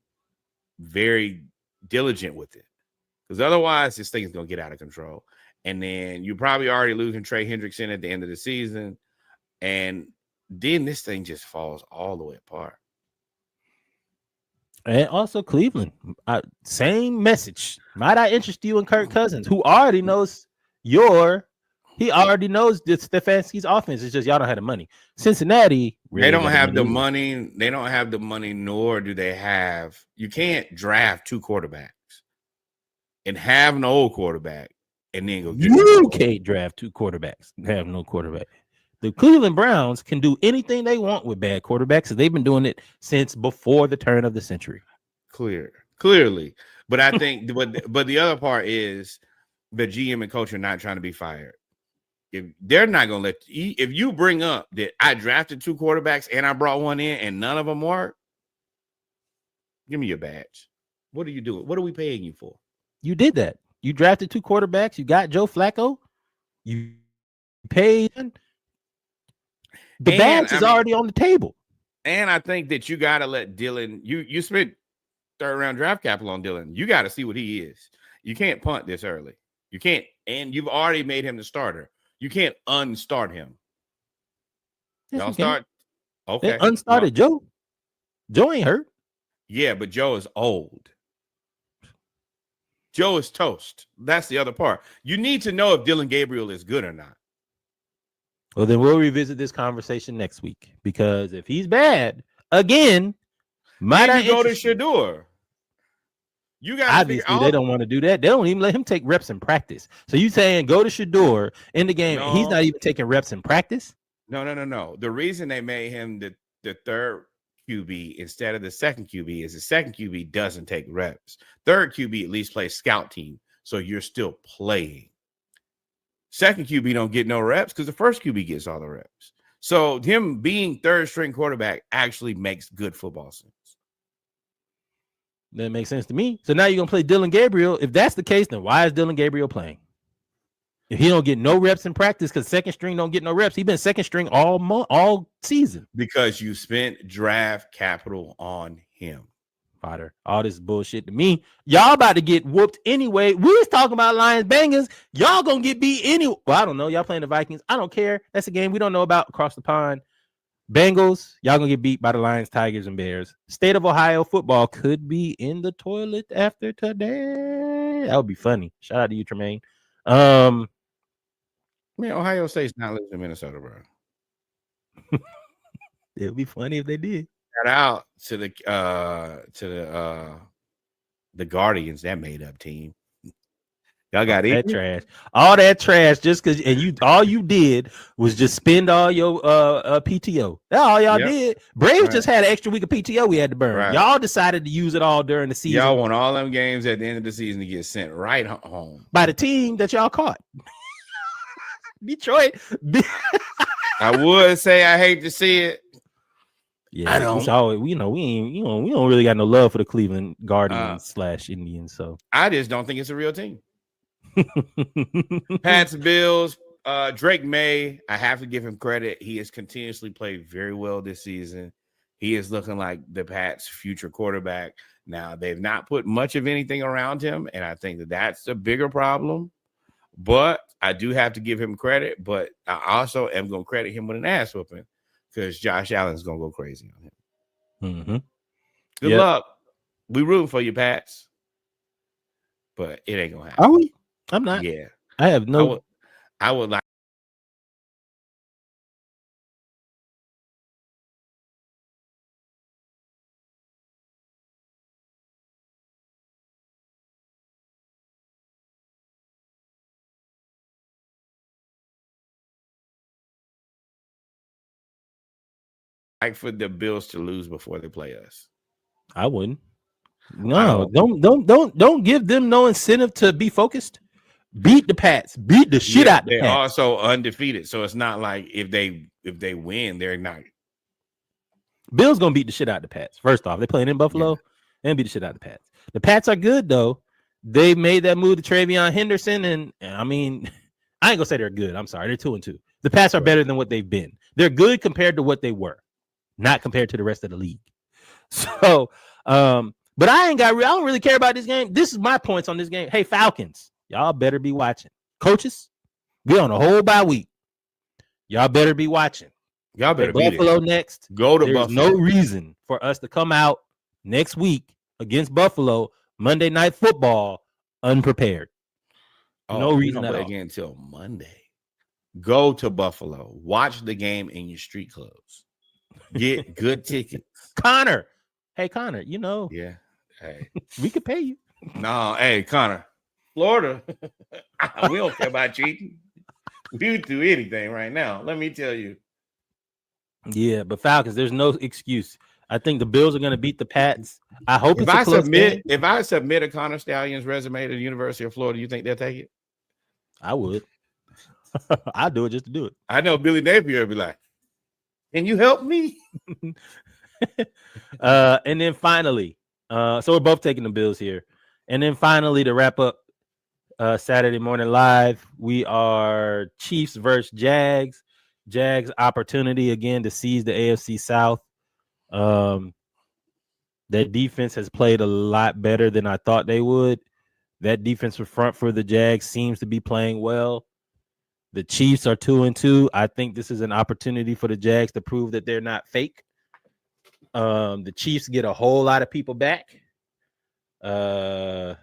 very diligent with it. Because otherwise, this thing is going to get out of control. And then you're probably already losing Trey Hendrickson at the end of the season. And then this thing just falls all the way apart.
And also Cleveland, same message. Might I interest you in Kirk Cousins, who already knows he already knows that Stefanski's offense. It's just y'all don't have the money. Cincinnati,
really they don't have the money. They don't have the money, nor do they have. You can't draft 2 quarterbacks and have an old quarterback and then go get
you can't draft 2 quarterbacks and have no quarterback. The Cleveland Browns can do anything they want with bad quarterbacks. They've been doing it since before the turn of the century.
Clearly. But I think, but the other part is the GM and coach are not trying to be fired. If they're not going to if you bring up that I drafted 2 quarterbacks and I brought one in and none of them work, give me your badge. What are you doing? What are we paying you for?
You did that. You drafted 2 quarterbacks. You got Joe Flacco. You paid. The badge is already on the table.
And I think that you got to let Dylan, you spent 3rd round draft capital on Dylan. You got to see what he is. You can't punt this early. You can't. And you've already made him the starter. You can't unstart him.
Yes,
Y'all start. Okay.
They unstarted Joe. Joe ain't hurt.
Yeah, but Joe is old. Joe is toast. That's the other part. You need to know if Dylan Gabriel is good or not.
Well, then we'll revisit this conversation next week, because if he's bad again,
might I go to Shedeur? You guys
obviously they don't want to do that. They don't even let him take reps in practice. So you saying go to Shedeur in the game? No. He's not even taking reps in practice.
No. The reason they made him the 3rd QB instead of the 2nd QB is the 2nd QB doesn't take reps. 3rd QB at least plays scout team, so you're still playing. 2nd QB don't get no reps because the 1st QB gets all the reps. So him being 3rd string quarterback actually makes good football sense.
That makes sense to me. So now you're gonna play Dylan Gabriel. If that's the case, then why is Dylan Gabriel playing? If he don't get no reps in practice because 2nd string don't get no reps, he's been 2nd string all season.
Because you spent draft capital on him.
Potter, all this bullshit to me. Y'all about to get whooped anyway. We was talking about Lions bangers. Y'all gonna get beat anyway. Well, I don't know. Y'all playing the Vikings. I don't care. That's a game we don't know about across the pond. Bengals, y'all gonna get beat by the Lions, Tigers, and Bears. State of Ohio football could be in the toilet after today. That would be funny. Shout out to you, Tremaine.
Man, Ohio State's not losing to Minnesota, bro.
It would be funny if they did.
Shout out to the Guardians, that made up team. Y'all got
that trash. All that trash just because, and all you did was just spend all your PTO. That's all y'all did. Braves just had an extra week of PTO we had to burn. Right. Y'all decided to use it all during the season.
Y'all won all them games at the end of the season to get sent right home
by the team that y'all caught. Detroit.
I would say I hate to see it.
Yeah, I don't. We don't really got no love for the Cleveland Guardians / Indians. So
I just don't think it's a real team. Pats, Bills, Drake May. I have to give him credit. He has continuously played very well this season. He is looking like the Pats' future quarterback. Now they've not put much of anything around him, and I think that's a bigger problem. But I do have to give him credit. But I also am going to credit him with an ass whooping, because Josh Allen's going to go crazy on him.
Mm-hmm.
Good luck. We rooting for you, Pats. But it ain't going to happen.
Are we? I'm not.
Yeah.
I have no.
I would like. For the Bills to lose before they play us.
I wouldn't. No, don't give them no incentive to be focused. Beat the Pats. Beat the shit out the Pats.
They're also undefeated, so it's not like if they win, they're not.
Bills gonna beat the shit out of the Pats. First off, they playing in Buffalo and beat the shit out of the Pats. The Pats are good though. They made that move to Travion Henderson, and I mean, I ain't gonna say they're good. I'm sorry, they're 2-2. The Pats are better than what they've been. They're good compared to what they were, not compared to the rest of the league. So, but I don't really care about this game. This is my points on this game. Hey, Falcons, y'all better be watching. Coaches, we on a whole bye week. Y'all better be watching.
Y'all better
be Buffalo next.
Go to
There's
Buffalo.
No reason for us to come out next week against Buffalo Monday Night Football unprepared. No reason at all.
Again until Monday. Go to Buffalo. Watch the game in your street clothes. Get good tickets.
Connor. Hey, Connor, you know.
Yeah. Hey.
We could pay you.
No, hey, Connor. Florida. We don't care about cheating. We would do anything right now. Let me tell you.
Yeah, but Falcons, there's no excuse. I think the Bills are going to beat the Pats. I hope
if I submit a Connor Stalions resume to the University of Florida, you think they'll take it?
I would. I'd do it just to do it.
I know Billy Napier would be like, "Can you help me?"
And then finally, so we're both taking the Bills here. And then finally, to wrap up Saturday Morning Live, we are Chiefs versus Jags. Jags opportunity again to seize the AFC South. Their defense has played a lot better than I thought they would. That defensive front for the Jags seems to be playing well. The Chiefs are 2-2. I think this is an opportunity for the Jags to prove that they're not fake. The Chiefs get a whole lot of people back. They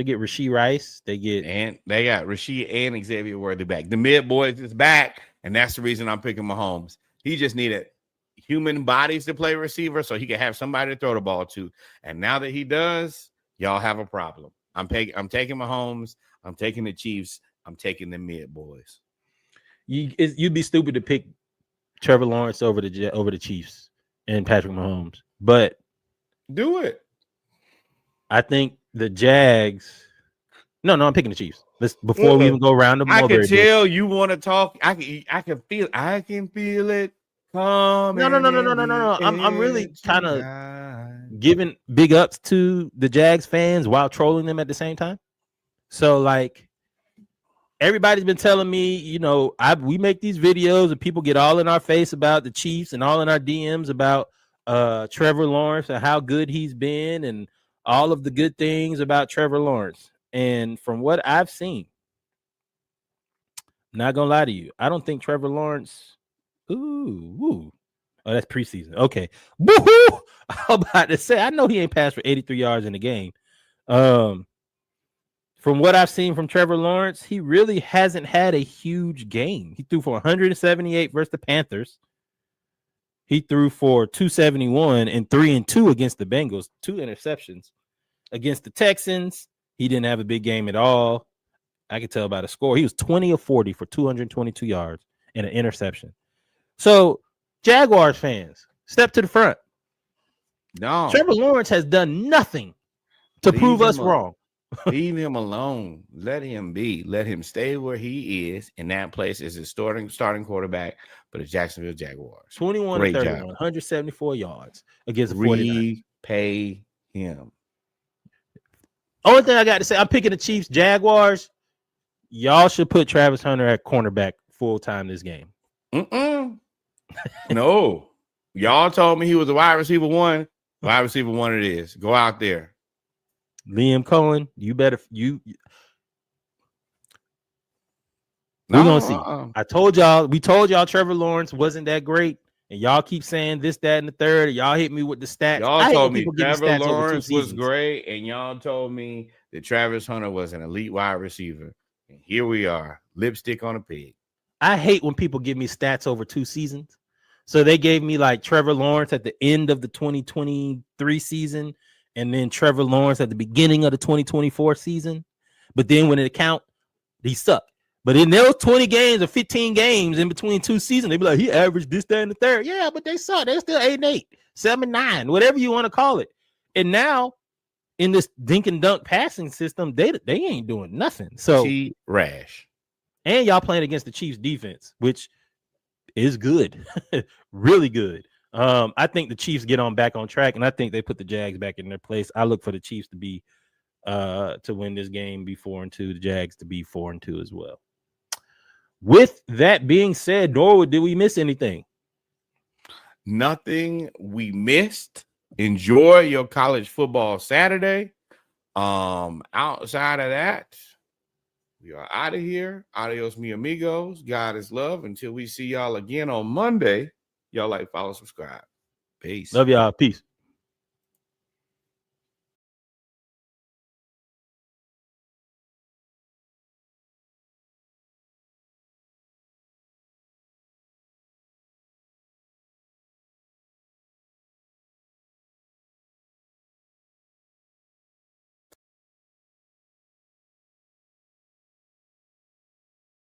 get Rashee Rice. They
got Rashee and Xavier Worthy back. The mid boys is back, and that's the reason I'm picking Mahomes. He just needed human bodies to play receiver so he could have somebody to throw the ball to. And now that he does, y'all have a problem. I'm taking Mahomes. I'm taking the Chiefs. I'm taking the mid boys.
You'd be stupid to pick Trevor Lawrence over the Chiefs and Patrick Mahomes, but
do it.
I think the Jags. No, I'm picking the Chiefs. Before we even go around them.
I can tell you want to talk. I can feel it. No.
I'm really kind of giving big ups to the Jags fans while trolling them at the same time. So like everybody's been telling me, you know, we make these videos and people get all in our face about the Chiefs and all in our DMs about Trevor Lawrence and how good he's been and all of the good things about Trevor Lawrence. And from what I've seen, not gonna lie to you, I don't think Trevor Lawrence. Oh, that's preseason. Okay. Woo-hoo! I'm about to say, I know he ain't passed for 83 yards in the game. From what I've seen from Trevor Lawrence, he really hasn't had a huge game. He threw for 178 versus the Panthers. He threw for 271 and 3-2 against the Bengals, 2 interceptions. Against the Texans, he didn't have a big game at all. I could tell by the score. He was 20 of 40 for 222 yards and an interception. So, Jaguars fans, step to the front.
No.
Trevor Lawrence has done nothing to prove us wrong.
Leave him alone. Let him be. Let him stay where he is. In that place is his starting quarterback for the Jacksonville Jaguars.
21 of 31, 174 yards against the 49ers.
Repay him.
Only thing I got to say, I'm picking the Chiefs. Jaguars, y'all should put Travis Hunter at cornerback full time this game.
No. Y'all told me he was a wide receiver one. Wide receiver one it is. Go out there.
Liam Cohen, you better we're gonna see. We told y'all Trevor Lawrence wasn't that great, and y'all keep saying this, that, and the third. Y'all hit me with the stats.
Y'all told me Trevor Lawrence was great, and y'all told me that Travis Hunter was an elite wide receiver. And here we are, lipstick on a pig.
I hate when people give me stats over 2 seasons. So they gave me like Trevor Lawrence at the end of the 2023 season, and then Trevor Lawrence at the beginning of the 2024 season. But then when it count, he sucked. But in those 20 games or 15 games in between 2 seasons, they be like, he averaged this, that, and the third. Yeah, but they suck. They're still 8-8, 7-9, whatever you want to call it. And now in this dink and dunk passing system, they ain't doing nothing. So
rash.
And y'all playing against the Chiefs defense, which is good, really good. I think the Chiefs get back on track, and I think they put the Jags back in their place. I look for the Chiefs to be to win this game, be 4-2, the Jags to be 4-2 as well. With that being said, Norwood, did we miss anything?
Nothing we missed. Enjoy your college football Saturday. Outside of that, we are out of here. Adios, mi amigos. God is love. Until we see y'all again on Monday, y'all like, follow, subscribe. Peace.
Love y'all. Peace.